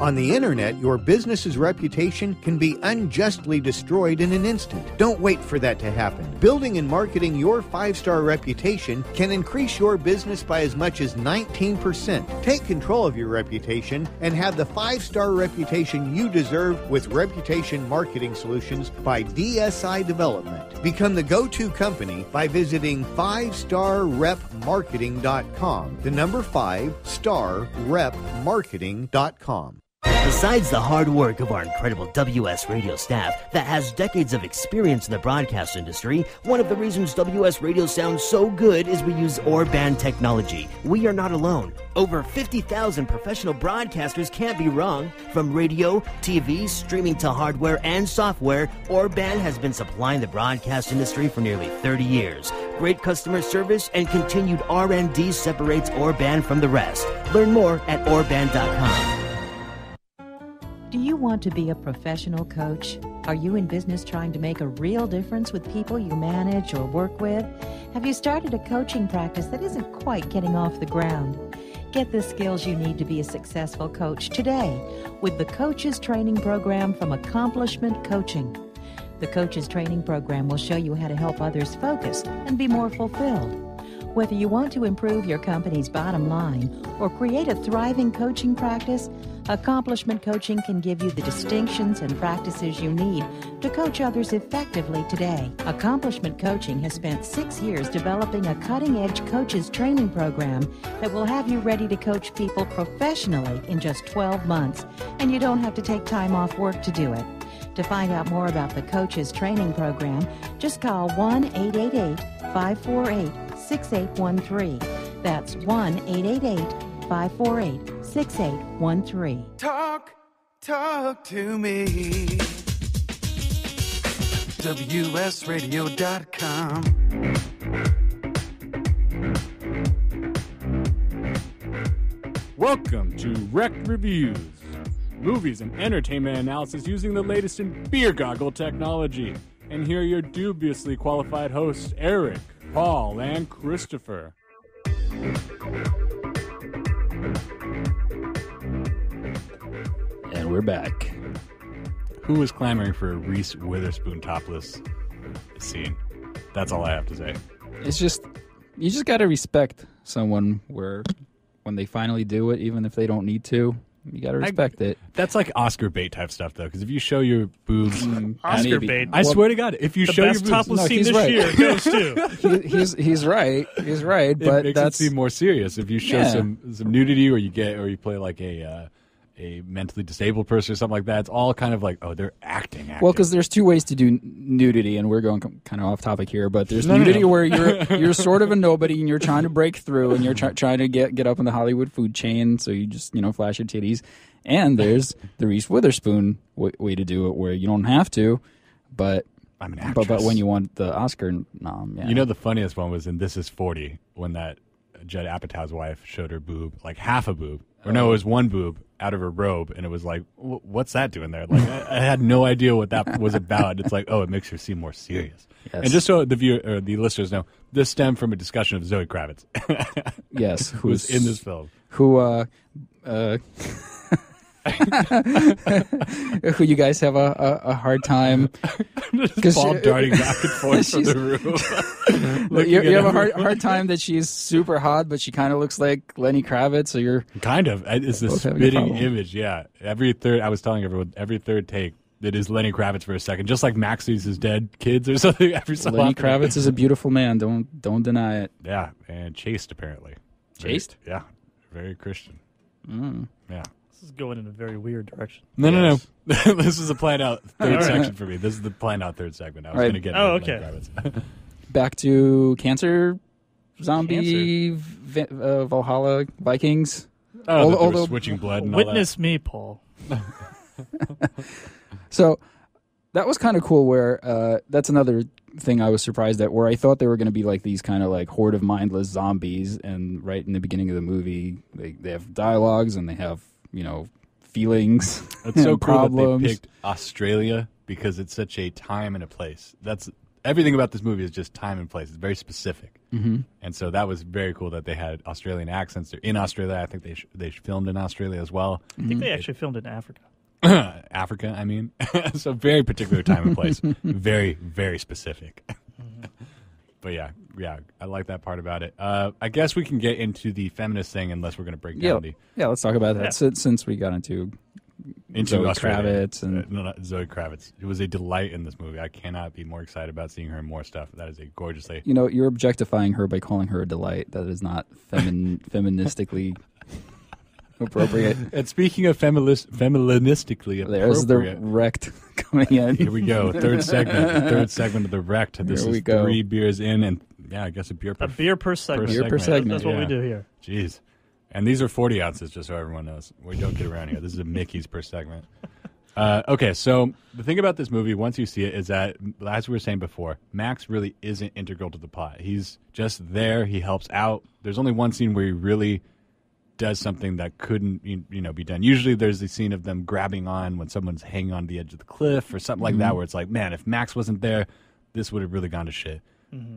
On the internet, your business's reputation can be unjustly destroyed in an instant. Don't wait for that to happen. Building and marketing your 5-star reputation can increase your business by as much as 19%. Take control of your reputation and have the 5-star reputation you deserve with Reputation Marketing Solutions by DSI Development. Become the go-to company by visiting 5starrepmarketing.com. The number 5starrepmarketing.com. Besides the hard work of our incredible WS Radio staff that has decades of experience in the broadcast industry, one of the reasons WS Radio sounds so good is we use Orban technology. We are not alone. Over 50,000 professional broadcasters can't be wrong. From radio, TV, streaming to hardware and software, Orban has been supplying the broadcast industry for nearly 30 years. Great customer service and continued R&D separates Orban from the rest. Learn more at Orban.com. Do you want to be a professional coach? Are you in business trying to make a real difference with people you manage or work with? Have you started a coaching practice that isn't quite getting off the ground? Get the skills you need to be a successful coach today with the Coaches Training Program from Accomplishment Coaching. The Coaches Training Program will show you how to help others focus and be more fulfilled. Whether you want to improve your company's bottom line or create a thriving coaching practice, Accomplishment Coaching can give you the distinctions and practices you need to coach others effectively today. Accomplishment Coaching has spent 6 years developing a cutting-edge coaches training program that will have you ready to coach people professionally in just 12 months, and you don't have to take time off work to do it. To find out more about the Coaches Training Program, just call 1-888-548-6813. That's 1-888-548-6813. Talk to me. WSRadio.com. Welcome to Rekt Reviews, movies and entertainment analysis using the latest in beer goggle technology. And here are your dubiously qualified hosts, Erik, Paul, and Christopher. And we're back. Who was clamoring for a Reese Witherspoon topless scene? That's all I have to say. It's just, you just got to respect someone when they finally do it, even if they don't need to. You got to respect it. That's like Oscar bait type stuff, though, because if you show your boobs, Oscar bait. I swear to God, if you show your boobs, the best topless scene this year goes to. He's right. He's right. But it makes it seem more serious if you show some nudity, or you play like a mentally disabled person or something like that. It's all kind of like, oh, they're acting. Well, because there's two ways to do nudity, and we're going kind of off topic here, but there's nudity where you're sort of a nobody and you're trying to break through and you're trying to get up in the Hollywood food chain, so you just flash your titties. And there's the Reese Witherspoon way to do it, where you don't have to, but I'm an actress. But when you want the Oscar nom, yeah. You know, the funniest one was in This Is 40 when that Judd Apatow's wife showed her boob, like half a boob, or no, it was one boob out of her robe, and it was like, what's that doing there? Like, I had no idea what that was about. It's like, oh, it makes her seem more serious. Yes. And just so the listeners know, this stemmed from a discussion of Zoe Kravitz. Yes, who's in this film. Who you guys have a hard time Paul darting back and forth from the room. you have a hard time that she's super hot, but she kind of looks like Lenny Kravitz. So you're kind of. It's the spitting image. Yeah, I was telling everyone, every third take, it is Lenny Kravitz for a second, just like Max sees his dead kids or something. Lenny Kravitz is a beautiful man. Don't deny it. Yeah, and chaste apparently. Chaste? Yeah, very Christian. Yeah. This is going in a very weird direction. No. This is a planned out third section for me. This is the planned out third segment. I was going to get into okay. Back to cancer, zombie, Valhalla, Vikings. Although switching blood and witness all that. me, Paul. So that was kind of cool where that's another thing I was surprised at, where I thought they were going to be like these kind of like horde of mindless zombies, and right in the beginning of the movie they have dialogues and they have feelings. It's so cool problems. that they picked Australia because it's such a time and a place. That's everything about this movie is just time and place. It's very specific, and so that was very cool that they had Australian accents. They're in Australia. I think they filmed in Australia as well. I think they actually filmed in Africa. Africa, I mean. So very particular time and place. Very, very specific. But yeah, I like that part about it. I guess we can get into the feminist thing unless we're going to break down the... Yeah, let's talk about that since we got into Zoe Kravitz. Zoe Kravitz. It was a delight in this movie. I cannot be more excited about seeing her in more stuff. That is a gorgeous lady. You're objectifying her by calling her a delight. That is not feministically... appropriate. And speaking of feministically appropriate, there's the Rekt coming in. Here we go. Third segment of the Rekt. This is 3 beers in, and I guess a beer per segment. That's what we do here. Jeez. And these are 40 ounces, just so everyone knows. We don't get around here. This is a Mickey's per segment. Okay, so the thing about this movie, once you see it, is that, as we were saying before, Max really isn't integral to the plot. He's just there. He helps out. There's only one scene where he really does something that couldn't be done. Usually there's the scene of them grabbing on when someone's hanging on the edge of the cliff or something like that, where it's like, man, if Max wasn't there, this would have really gone to shit.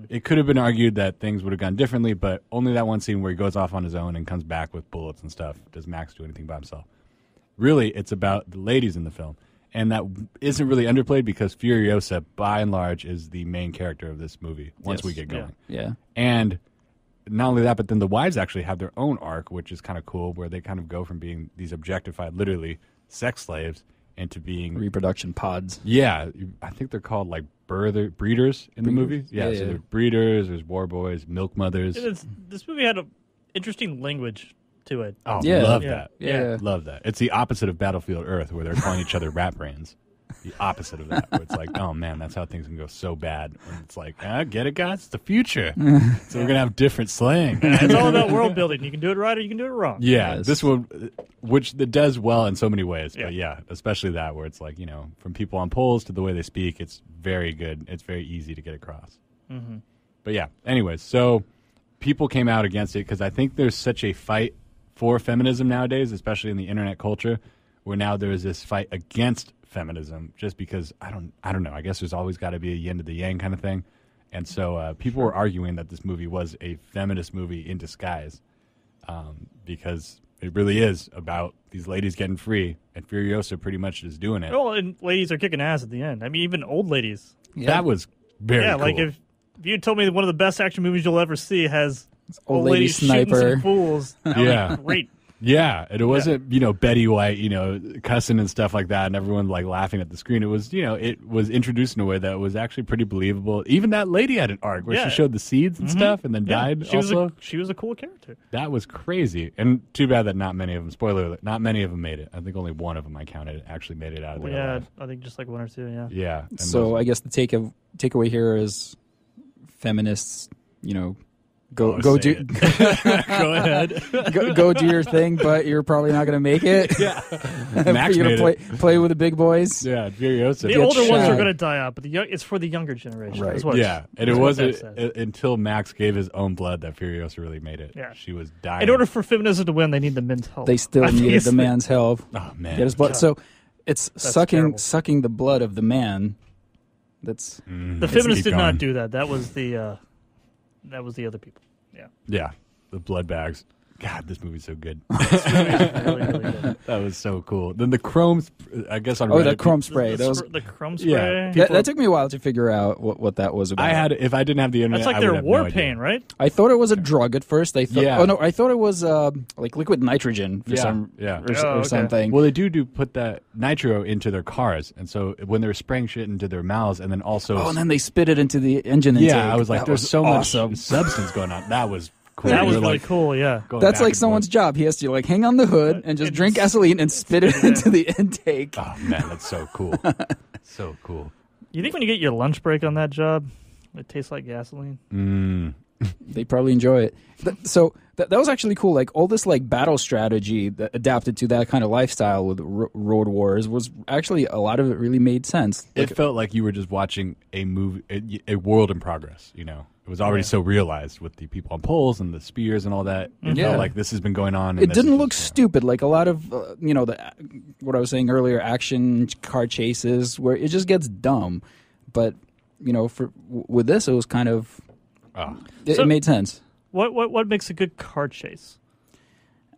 It could have been argued that things would have gone differently, but only that one scene where he goes off on his own and comes back with bullets and stuff does Max do anything by himself. Really, it's about the ladies in the film, and that isn't really underplayed because Furiosa, by and large, is the main character of this movie once we get going. Yeah. And not only that, but then the wives actually have their own arc, which is kind of cool, where they kind of go from being these objectified, literally, sex slaves into being... reproduction pods. Yeah. I think they're called, like, breeders in the movie. Yeah, so they're breeders, there's war boys, milk mothers. This movie had an interesting language to it. Oh, love that. Yeah. Love that. It's the opposite of Battlefield Earth, where they're calling each other rat brains. the opposite of that, where it's like, oh man, that's how things can go so bad. And it's like, get it, guys? It's the future. So we're going to have different slang. It's all about world building. You can do it right or you can do it wrong. Yeah, Yes. this one, which it does well in so many ways. But yeah, especially that, where it's like, from people on polls to the way they speak, it's very good. It's very easy to get across. Mm-hmm. But yeah, anyways, so people came out against it because I think there's such a fight for feminism nowadays, especially in the internet culture, where now there is this fight against feminism just because I don't know. I guess there's always got to be a yin to the yang kind of thing. And so people were arguing that this movie was a feminist movie in disguise because it really is about these ladies getting free, and Furiosa pretty much is doing it. Well, and ladies are kicking ass at the end. I mean, even old ladies. That was very cool. Like if you told me that one of the best action movies you'll ever see has old lady ladies shooting sniper. some fools, that would be great. Yeah, and it wasn't, Betty White, cussing and stuff like that, and everyone like laughing at the screen. It was, it was introduced in a way that was actually pretty believable. Even that lady had an arc where she showed the seeds and stuff, and then died. She was a cool character. That was crazy, and too bad that not many of them. Spoiler alert: not many of them made it. I think only one of them I counted actually made it out of there. Yeah, alive. I think just like one or two. Yeah. Yeah. So I guess the takeaway here is feminists, Go do. Go ahead. go do your thing, but you're probably not going to make it. Yeah, Max you're going to play with the big boys. Yeah, Furiosa. The older ones are going to die out, but it's for the younger generation. Right. Yeah, and it wasn't until Max gave his own blood that Furiosa really made it. Yeah, she was dying. In order for feminism to win, they need the men's help. They still needed the man's help. Oh man, get his blood. God. So it's terrible. sucking the blood of the man. That's the feminists did not do that. That was the other people. Yeah, the blood bags. God, this movie's so good. Really, really good. That was so cool. Then the chrome, I guess on Reddit, the chrome spray. The chrome spray. Yeah, that took me a while to figure out what that was about. If I didn't have the internet, that's like I their would have war no paint, idea. right? I thought it was a drug at first. I thought, Yeah. oh no, I thought it was like liquid nitrogen for or something. Well, they do put that nitro into their cars, and so when they're spraying shit into their mouths, and then also and then they spit it into the engine intake. I was like, there's so awesome. much substance going on. That was cool. That was You're really like, cool. Yeah, that's like someone's job. He has to like hang on the hood and just drink gasoline and spit it into the intake. Oh man, that's so cool. So cool. You think when you get your lunch break on that job, it tastes like gasoline? They probably enjoy it. So that was actually cool. Like all this like battle strategy that adapted to that kind of lifestyle with road wars was actually a lot of it really made sense. It felt like you were just watching a movie, a world in progress. It was already so realized with the people on poles and the spears and all that. It felt like this has been going on. And it didn't look stupid. Like a lot of what I was saying earlier, action car chases where it just gets dumb. But with this, it was kind of it made sense. What makes a good car chase?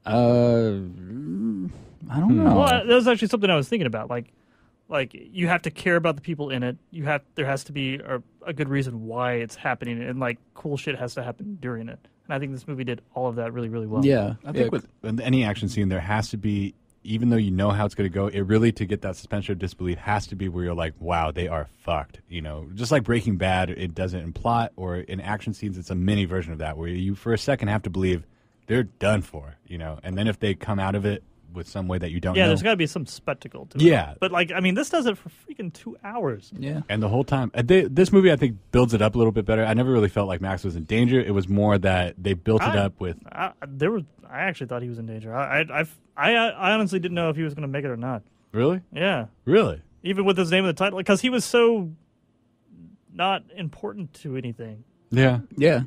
I don't know. Well, that was actually something I was thinking about. Like you have to care about the people in it. There has to be a good reason why it's happening, and like cool shit has to happen during it. And I think this movie did all of that really, really well. Yeah, I think with any action scene, there has to be, even though you know how it's going to go, it really, to get that suspension of disbelief, has to be where you're like, wow, they are fucked. Just like Breaking Bad, it doesn't in plot or in action scenes, it's a mini version of that, where you for a second have to believe they're done for, and then if they come out of it with some way that you don't know. Yeah, there's got to be some spectacle to it. Yeah. But this does it for freaking 2 hours. Yeah. And the whole time, this movie, I think, builds it up a little bit better. I never really felt like Max was in danger. It was more that they built it up with... I actually thought he was in danger. I honestly didn't know if he was going to make it or not. Really? Yeah. Really? Even with his name in the title, because he was so not important to anything. Yeah. Yeah.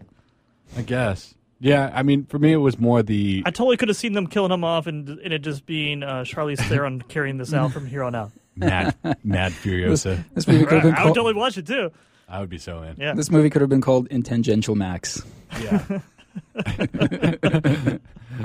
I guess. Yeah, I mean, for me, it was more the... I totally could have seen them killing him off and it just being Charlize Theron carrying this out from here on out. Mad Furiosa. This movie could have been I would totally watch it, too. I would be so in. Yeah. This movie could have been called Intangential Max. Yeah. It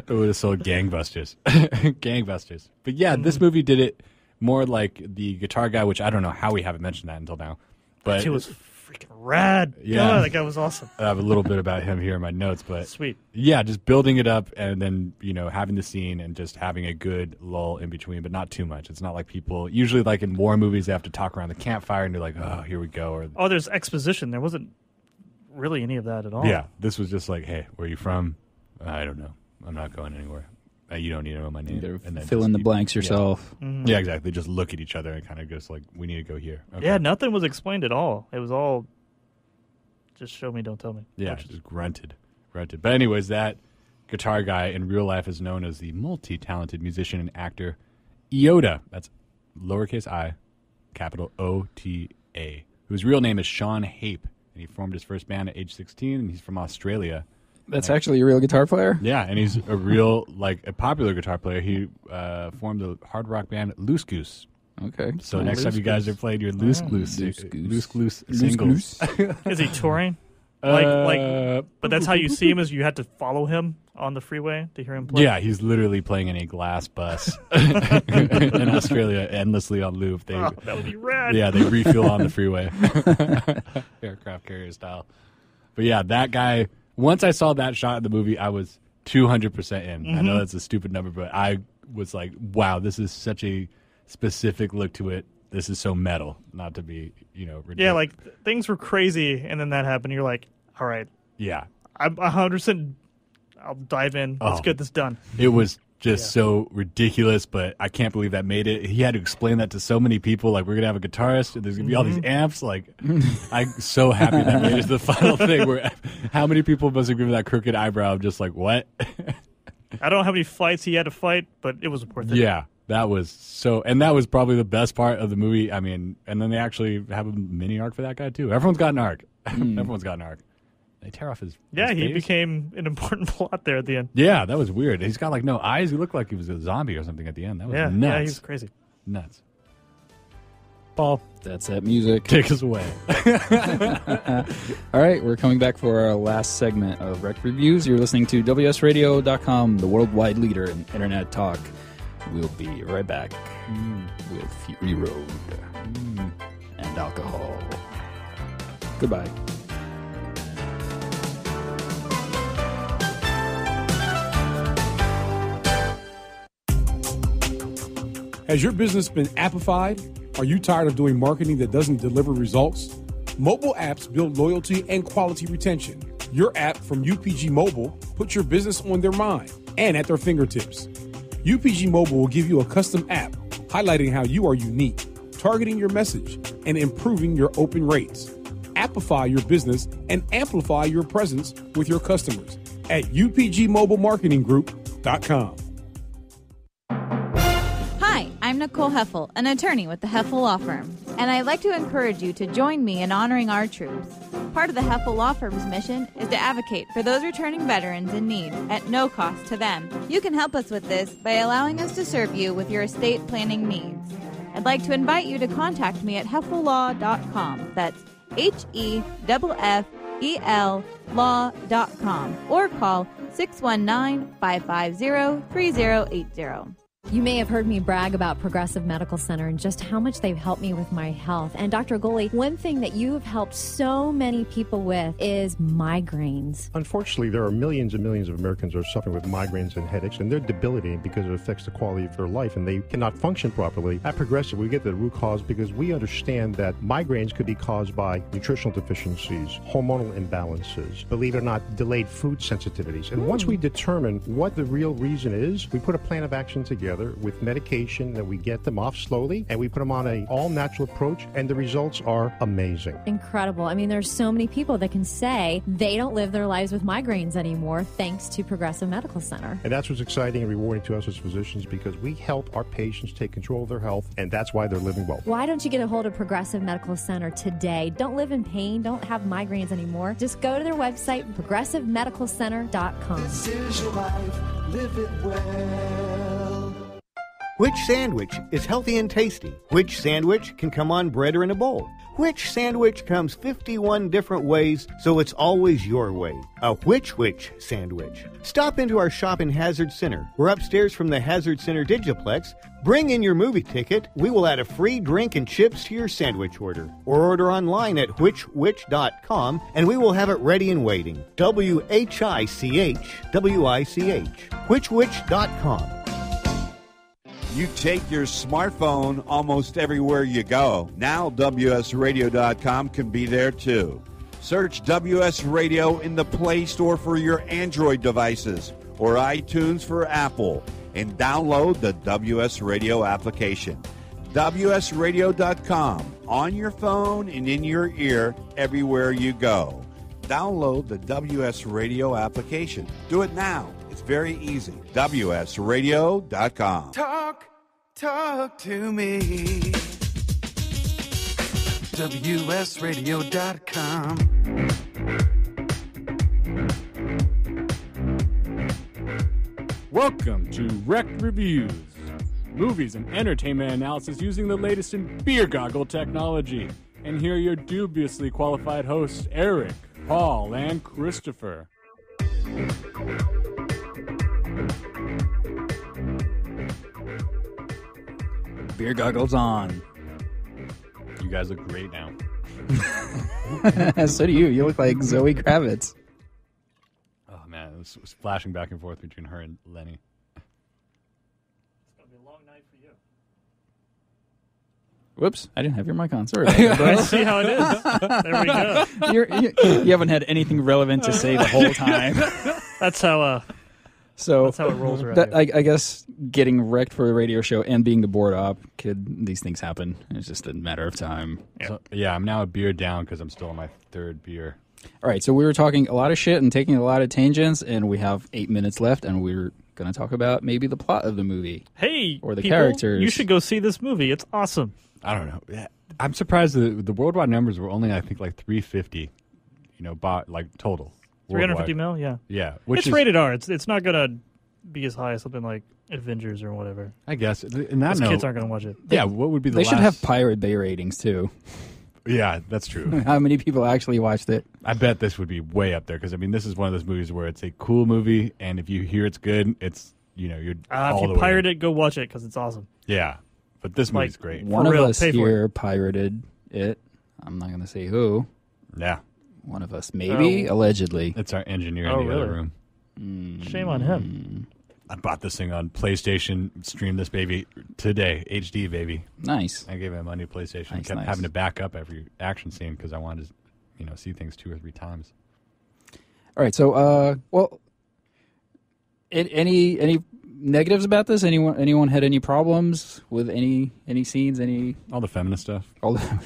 would have sold gangbusters. Gangbusters. But yeah, this movie did it more like the guitar guy, which I don't know how we haven't mentioned that until now. But it was freaking rad. Yeah. God, that guy was awesome. I have a little bit about him here in my notes, but sweet. Yeah, just building it up and then, having the scene and just having a good lull in between, but not too much. It's not like people usually, like in war movies, they have to talk around the campfire and they're like, oh, here we go. Or there's exposition. There wasn't really any of that at all. Yeah, this was just like, hey, where are you from? I don't know. I'm not going anywhere. You don't need to know my name. And then fill in the blanks yourself. Yeah. Yeah, exactly. Just look at each other and kind of just like, we need to go here. Okay. Yeah, nothing was explained at all. It was all just show me, don't tell me. Yeah, just grunted. But anyways, that guitar guy in real life is known as the multi-talented musician and actor Iota. That's lowercase I, capital O-T-A. Whose real name is Sean Hape. And he formed his first band at age 16, and he's from Australia. That's actually a real guitar player? Yeah, and he's a real, a popular guitar player. He formed the hard rock band Loose Goose. Okay. So next time you guys are playing your Loose Goose singles. Is he touring? But that's how you see him, is you had to follow him on the freeway to hear him play? Yeah, he's literally playing in a glass bus in Australia, endlessly on loop. That would be rad. Yeah, they refuel on the freeway. Aircraft carrier style. But yeah, that guy, once I saw that shot in the movie, I was 200% in. Mm-hmm. I know that's a stupid number, but I was like, wow, this is such a specific look to it. This is so metal, not to be, ridiculous. Yeah, things were crazy, and then that happened. You're like, all right. Yeah. I'm 100%, I'll dive in. Let's get this done. It was just so ridiculous, but I can't believe that made it. He had to explain that to so many people. Like, we're going to have a guitarist, and there's going to be all these amps. Like, I'm so happy that made it to the final thing. Where how many people must have given that crooked eyebrow? Just like, what? I don't know how many fights he had to fight, but it was worth it. Yeah. That was and that was probably the best part of the movie. I mean, and then they actually have a mini arc for that guy too. Everyone's got an arc. Everyone's got an arc. They tear off his he face. became an important plot there at the end. Yeah, that was weird. He's got no eyes. He looked like he was a zombie or something at the end. That was nuts. Yeah, he was crazy. Nuts. Paul, that's that music. Take us away. All right, we're coming back for our last segment of Rekt Reviews. You're listening to WSRadio.com, the worldwide leader in internet talk. We'll be right back with Fury Road and alcohol. Goodbye. Has your business been appified? Are you tired of doing marketing that doesn't deliver results? Mobile apps build loyalty and quality retention. Your app from UPG Mobile puts your business on their mind and at their fingertips. UPG Mobile will give you a custom app highlighting how you are unique, targeting your message, and improving your open rates. Appify your business and amplify your presence with your customers at upgmobilemarketinggroup.com. Hi, I'm Nicole Heffel, an attorney with the Heffel Law Firm, and I'd like to encourage you to join me in honoring our troops. Part of the Heffel Law Firm's mission is to advocate for those returning veterans in need at no cost to them. You can help us with this by allowing us to serve you with your estate planning needs. I'd like to invite you to contact me at heffellaw.com. That's HEFFEL law.com, or call 619-550-3080. You may have heard me brag about Progressive Medical Center and just how much they've helped me with my health. And Dr. Goley, one thing that you have helped so many people with is migraines. Unfortunately, there are millions and millions of Americans who are suffering with migraines and headaches, and they're debilitating because it affects the quality of their life, and they cannot function properly. At Progressive, we get the root cause because we understand that migraines could be caused by nutritional deficiencies, hormonal imbalances, believe it or not, delayed food sensitivities. And once we determine what the real reason is, we put a plan of action together with medication that we get them off slowly, and we put them on an all-natural approach, and the results are amazing. Incredible. I mean, there's so many people that can say they don't live their lives with migraines anymore thanks to Progressive Medical Center. And that's what's exciting and rewarding to us as physicians, because we help our patients take control of their health, and that's why they're living well. Why don't you get a hold of Progressive Medical Center today? Don't live in pain. Don't have migraines anymore. Just go to their website, progressivemedicalcenter.com. This is your life. Live it well. Which sandwich is healthy and tasty? Which sandwich can come on bread or in a bowl? Which sandwich comes 51 different ways, so it's always your way? A which sandwich. Stop into our shop in Hazard Center. We're upstairs from the Hazard Center Digiplex. Bring in your movie ticket. We will add a free drink and chips to your sandwich order. Or order online at whichwich.com, and we will have it ready and waiting. WHICH, whichwich.com. You take your smartphone almost everywhere you go. Now WSRadio.com can be there too. Search WS Radio in the Play Store for your Android devices or iTunes for Apple. and download the WS Radio application. WSRadio.com, on your phone and in your ear everywhere you go. Download the WS Radio application. Do it now. It's very easy. WSRadio.com. Talk to me. WSRadio.com. Welcome to Rekt Reviews, movies and entertainment analysis using the latest in beer goggle technology. And here are your dubiously qualified hosts, Erik, Paul, and Christopher. Beer goggles on. You guys look great now. So do you. You look like Zoe Kravitz. Oh, man. It was flashing back and forth between her and Lenny. It's going to be a long night for you. Whoops. I didn't have your mic on. Sorry about that. I see how it is. There we go. You haven't had anything relevant to say the whole time. That's how it rolls around here. I guess getting wrecked for a radio show and being the board op, these things happen. It's just a matter of time. Yeah, so, I'm now a beer down because I'm still on my third beer. All right, so we were talking a lot of shit and taking a lot of tangents, and we have 8 minutes left, and we're going to talk about maybe the plot of the movie. Hey, or the people, characters. You should go see this movie. It's awesome. I don't know. I'm surprised the worldwide numbers were only, I think, like 350, total. 350 mil, yeah. Yeah. It's rated R. It's not going to be as high as something like Avengers or whatever. I guess. Kids aren't going to watch it. Yeah, what would be the They should have Pirate Bay ratings, too. Yeah, that's true. How many people actually watched it? I bet this would be way up there, because, this is one of those movies where it's a cool movie, and if you hear it's good, it's, you're all if the you way pirate in. it, go watch it, because it's awesome. Yeah, but this movie's great. One of us here pirated it. I'm not going to say who. Yeah. One of us, maybe, allegedly. It's our engineer in the other room. Shame on him. I bought this thing on PlayStation, streamed this baby today, HD baby. Nice. I gave him a new PlayStation. Nice, Kept having to back up every action scene because I wanted to, see things 2 or 3 times. All right, so any negatives about this? Anyone had any problems with any scenes? All the feminist stuff. All the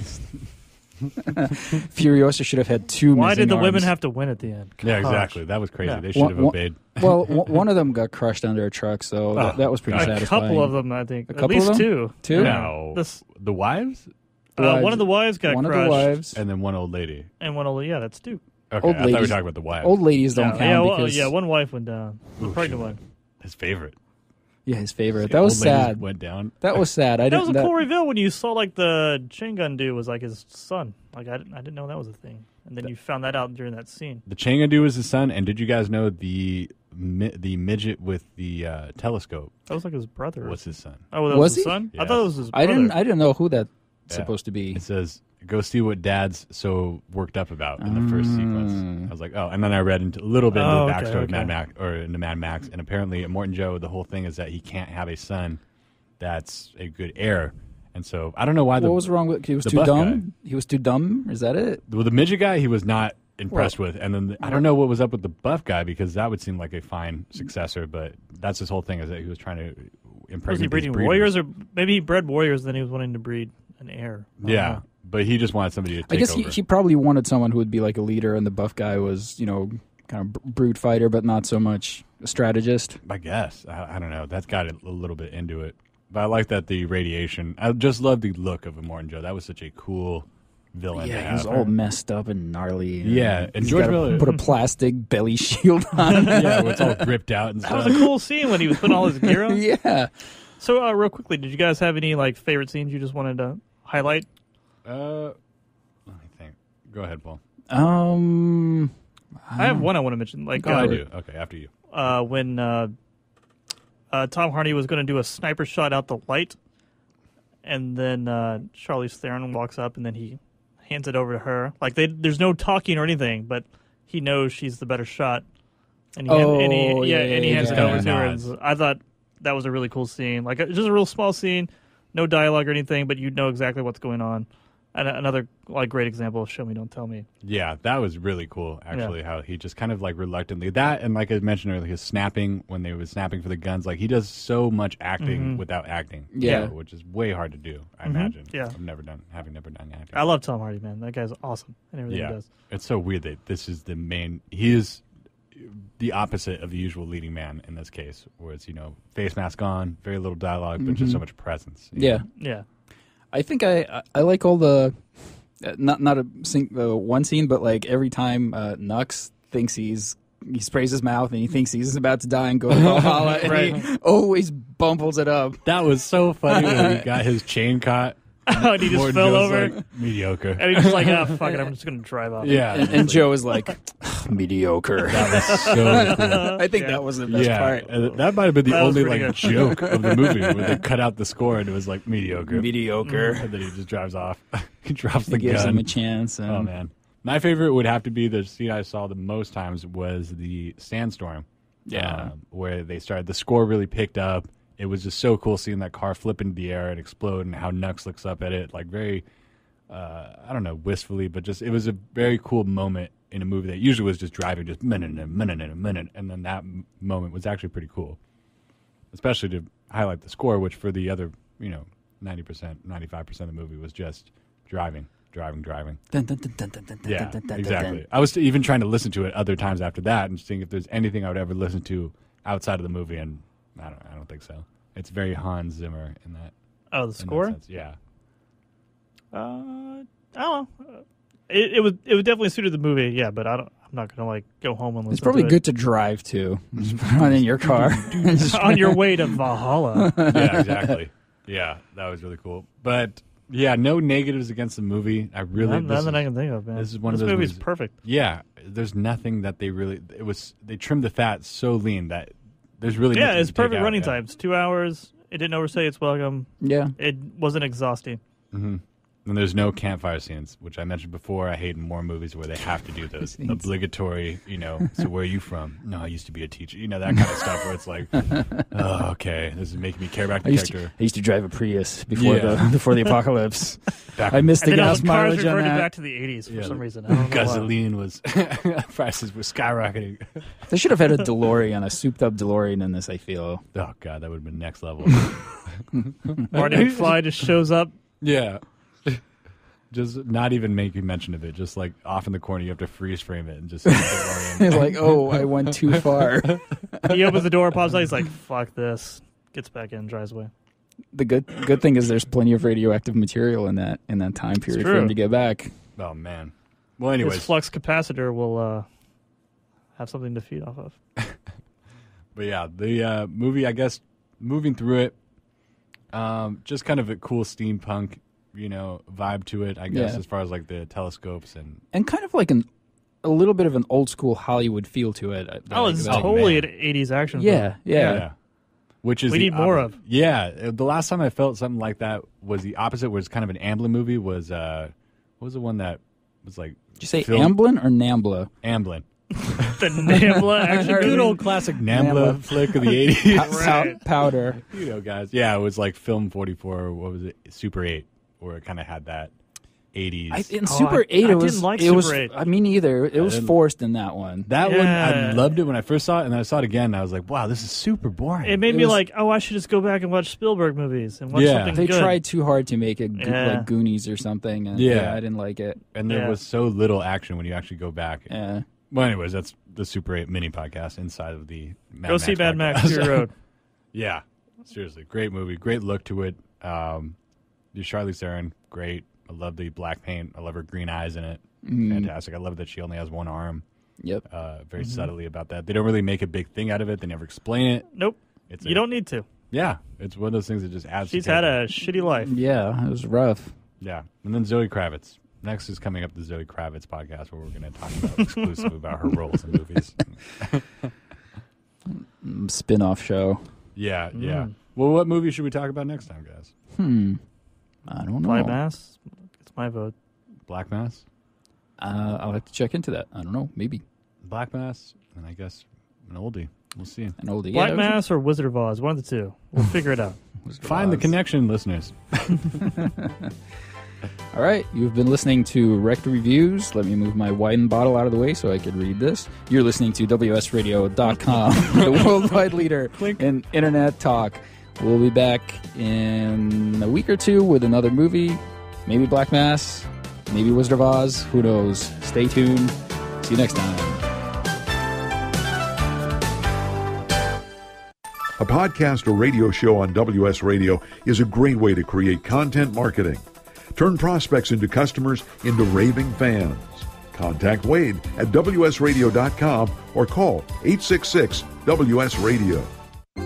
Furiosa should have had 2 Why missing did the arms. women have to win at the end? Yeah, Gosh. exactly. That was crazy. Yeah. They should have obeyed. Well, one of them got crushed under a truck, so that was pretty satisfying. A couple of them, I think. A couple At least of them? 2. Two? No. The wives? One of the wives got crushed. One of the wives. And then one old lady. And one old, that's 2. Okay, Old I thought we were ladies- talking about the wives. Old ladies don't count because... one wife went down. The pregnant one. His favorite. Yeah, his favorite. The That was old ladies sad. went down. That was sad. That was a cool reveal when you saw like the chain gun dude was like his son. Like I didn't know that was a thing, and then you found that out during that scene. The Changa was his son, and did you guys know the midget with the telescope? That was like his brother. Was his son? Oh, that was his son? Yes. I thought it was his brother. I didn't know who that's supposed to be. It says, "Go see what Dad's so worked up about" in the first sequence. I was like, oh, and then I read a little bit into the backstory of Mad Max, into Mad Max, and apparently Morton Joe, the whole thing is that he can't have a son that's a good heir. And so I don't know why. What was wrong with? He was too dumb. He was too dumb. Is that it? Well, the midget guy, he was not impressed with, and then I don't know what was up with the buff guy, because that would seem like a fine successor. But that's his whole thing, is that he was trying to impregnate. Was he breeding these breeders. warriors, or maybe he bred warriors, and then he was wanting to breed an heir? I don't know. But he just wanted somebody to take I guess over. he probably wanted someone who would be like a leader, and the buff guy was, kind of brute fighter, but not so much a strategist. I guess. I don't know. That's got a little bit into it. But I like that the radiation. I just love the look of Morton Joe. That was such a cool villain. Yeah, to he was have. all messed up and gnarly. Yeah, and he's George gotta Miller put a plastic belly shield on. Yeah, where it's all gripped out and That stuff. was a cool scene when he was putting all his gear on. Yeah. So real quickly, did you guys have any favorite scenes you just wanted to highlight? Let me think. Go ahead, Paul. I have one I want to mention. I do. Okay, after you. When Tom Hardy was going to do a sniper shot out the light, and then Charlize Theron walks up, and then he hands it over to her. Like there's no talking or anything, but he knows she's the better shot, and he hands it over to her. And so I thought that was a really cool scene. Like just a real small scene, no dialogue or anything, but you know exactly what's going on. And another like great example of Show Me, Don't Tell Me. Yeah, that was really cool, actually, how he just kind of like reluctantly, that and like I mentioned earlier, his snapping, when they were snapping for the guns, like he does so much acting without acting. Yeah. Which is way hard to do, I imagine. Yeah. I've never done acting. I love Tom Hardy, man. That guy's awesome in everything he does. It's so weird that this is the main, he is the opposite of the usual leading man in this case, where it's, face mask on, very little dialogue, but just so much presence. Yeah. Yeah. I think I like all the not one scene, but like every time Nux thinks he sprays his mouth and he thinks he's about to die and go to Valhalla, and he always bumbles it up. That was so funny when he got his chain caught. And he just fell over. Like, mediocre. And he was just like, fuck it, I'm just going to drive off. Yeah. And Joe is like, mediocre. That was so cool. I think that was the best part. That might have been the only good. joke of the movie where they cut out the score and it was like mediocre. Mediocre. And then he just drives off. He drops the gives gun. him a chance. Oh, man. My favorite would have to be the scene I saw the most times was the sandstorm. Yeah. Where they started, the score really picked up. It was just so cool seeing that car flip into the air and explode, and how Nux looks up at it, like very, I don't know, wistfully, but just it was a very cool moment in a movie that usually was just driving just minute and a minute and a minute, and then that moment was actually pretty cool, especially to highlight the score, which for the other, 90%, 95% of the movie was just driving. Dun, dun, dun, dun, dun, dun, dun, Yeah, dun, dun, exactly. dun. I was even trying to listen to it other times after that and seeing if there's anything I would ever listen to outside of the movie, and I don't think so. It's very Hans Zimmer in that. Oh, the score? Yeah. I don't know. It would definitely suited the movie, yeah, but I'm not gonna like go home and listen. It's probably to good to drive to. Just put it on in your car. on your way to Valhalla. Yeah, exactly. Yeah, that was really cool. But yeah, no negatives against the movie. I really none that I can think of, man. This is one of those movie's movies, perfect. Yeah, there's nothing that they trimmed the fat so lean that there's really nothing it's to take perfect out, running yeah. times. 2 hours. It didn't overstay its welcome. Yeah, it wasn't exhausting. Mm-hmm. And there's no campfire scenes, which I mentioned before. I hate in more movies where they have to do those obligatory, so where are you from? No, I used to be a teacher. That kind of stuff where it's like, oh, okay, this is making me care about the character. I used to drive a Prius before the apocalypse. I missed the and then gas all the cars mileage on reverted that. back to the 80s for some reason. I don't know Gasoline was prices were skyrocketing. They should have had a DeLorean, a souped-up DeLorean in this, I feel. Oh, God, that would have been next level. Marty McFly just shows up. Yeah. Just not even making mention of it. Just like off in the corner, you have to freeze frame it and just. It's like, oh, I went too far. He opens the door, pops out. He's like, "Fuck this!" Gets back in, drives away. The good thing is there's plenty of radioactive material in that time period for him to get back. Oh man. Well, anyways, his flux capacitor will have something to feed off of. But yeah, the movie, I guess, moving through it, just kind of a cool steampunk. Vibe to it, I guess, as far as like the telescopes and kind of like a little bit of an old school Hollywood feel to it. It's totally an 80s action film. Yeah. Which is we need more of. Yeah, the last time I felt something like that was the opposite. Was kind of an Amblin movie. Was what was the one that was like? Did you say Amblin or Nambla? Amblin. The Nambla action, good old classic Nambla flick of the 80s. Right. Powder. Guys. Yeah, it was like Film 44. Or what was it? Super 8. Where it kind of had that 80s. In Super 8, it was. Didn't like it Super was. 8. I mean, either it was forced in that one. That one, I loved it when I first saw it, and then I saw it again, and I was like, "Wow, this is super boring." It made me like, "Oh, I should just go back and watch Spielberg movies and watch something they good." tried too hard to make it like Goonies or something. And I didn't like it. And there was so little action when you actually go back. Yeah. Well, anyways, that's the Super 8 mini podcast inside of the Mad Go Max see Mad Max podcast. Fury Road. Yeah, seriously, great movie, great look to it. Charlize Theron, great. I love the black paint. I love her green eyes in it. Fantastic. I love that she only has one arm. Yep. Very subtly about that. They don't really make a big thing out of it. They never explain it. Nope. You don't need to. Yeah. It's one of those things that just adds She's to had a shitty life. Yeah, it was rough. Yeah. And then Zoe Kravitz. Next is coming up the Zoe Kravitz podcast where we're going to talk about exclusively about her roles in movies. Spin-off show. Yeah, yeah. Well, what movie should we talk about next time, guys? I don't know. Black Mass? It's my vote. Black Mass? I'll have to check into that. I don't know. Maybe. Black Mass, and I guess an oldie. We'll see. An oldie. Black Mass or Wizard of Oz? One of the two. We'll figure it out. Find the connection, listeners. All right, you've been listening to Rekt Reviews. Let me move my wine bottle out of the way so I can read this. You're listening to WSRadio.com, the worldwide leader in internet talk. We'll be back in a week or two with another movie, maybe Black Mass, maybe Wizard of Oz, who knows. Stay tuned. See you next time. A podcast or radio show on WS Radio is a great way to create content marketing. Turn prospects into customers into raving fans. Contact Wade at WSRadio.com or call 866-WS-RADIO.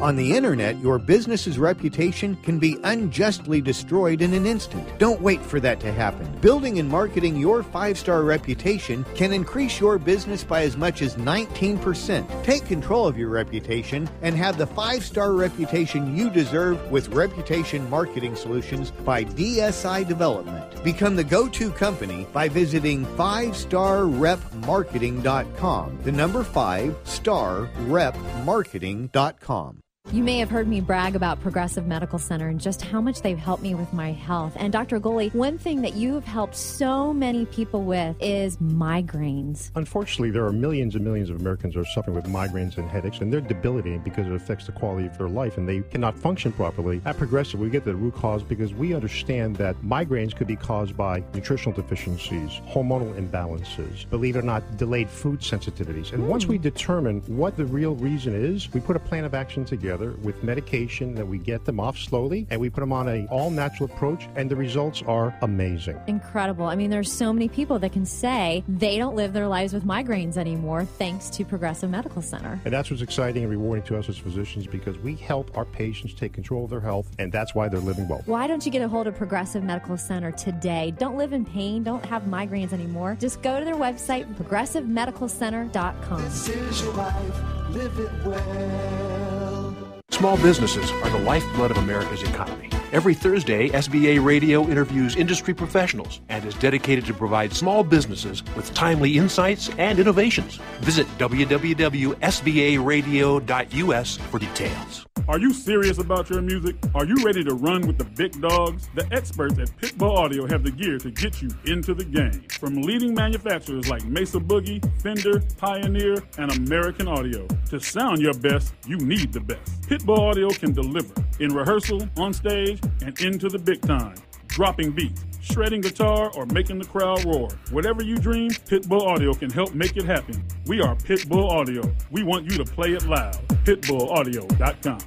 On the internet, your business's reputation can be unjustly destroyed in an instant. Don't wait for that to happen. Building and marketing your 5-star reputation can increase your business by as much as 19%. Take control of your reputation and have the 5-star reputation you deserve with Reputation Marketing Solutions by DSI Development. Become the go-to company by visiting 5starrepmarketing.com. The number 5starrepmarketing.com. You may have heard me brag about Progressive Medical Center and just how much they've helped me with my health. And Dr. Goley, one thing that you have helped so many people with is migraines. Unfortunately, there are millions and millions of Americans who are suffering with migraines and headaches, and they're debilitating because it affects the quality of their life, and they cannot function properly. At Progressive, we get the root cause because we understand that migraines could be caused by nutritional deficiencies, hormonal imbalances, believe it or not, delayed food sensitivities. And once we determine what the real reason is, we put a plan of action together with medication that we get them off slowly, and we put them on an all-natural approach, and the results are amazing. Incredible. I mean, there's so many people that can say they don't live their lives with migraines anymore thanks to Progressive Medical Center. And that's what's exciting and rewarding to us as physicians, because we help our patients take control of their health, and that's why they're living well. Why don't you get a hold of Progressive Medical Center today? Don't live in pain. Don't have migraines anymore. Just go to their website, progressivemedicalcenter.com. This is your life. Live it well. Small businesses are the lifeblood of America's economy. Every Thursday, SBA Radio interviews industry professionals and is dedicated to provide small businesses with timely insights and innovations. Visit www.sbaradio.us for details. Are you serious about your music? Are you ready to run with the big dogs? The experts at Pitbull Audio have the gear to get you into the game. From leading manufacturers like Mesa Boogie, Fender, Pioneer, and American Audio. To sound your best, you need the best. Pitbull Audio can deliver in rehearsal, on stage, and into the big time. Dropping beats, shredding guitar, or making the crowd roar. Whatever you dream, Pitbull Audio can help make it happen. We are Pitbull Audio. We want you to play it loud. PitbullAudio.com.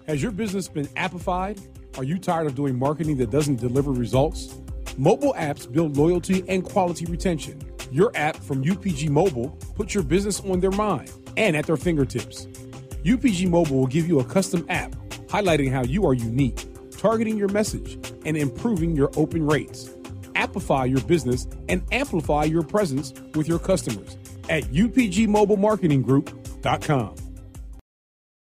Has your business been appified? Are you tired of doing marketing that doesn't deliver results? Mobile apps build loyalty and quality retention. Your app from UPG Mobile puts your business on their mind and at their fingertips. UPG Mobile will give you a custom app highlighting how you are unique, targeting your message, and improving your open rates. Appify your business and amplify your presence with your customers at upgmobilemarketinggroup.com.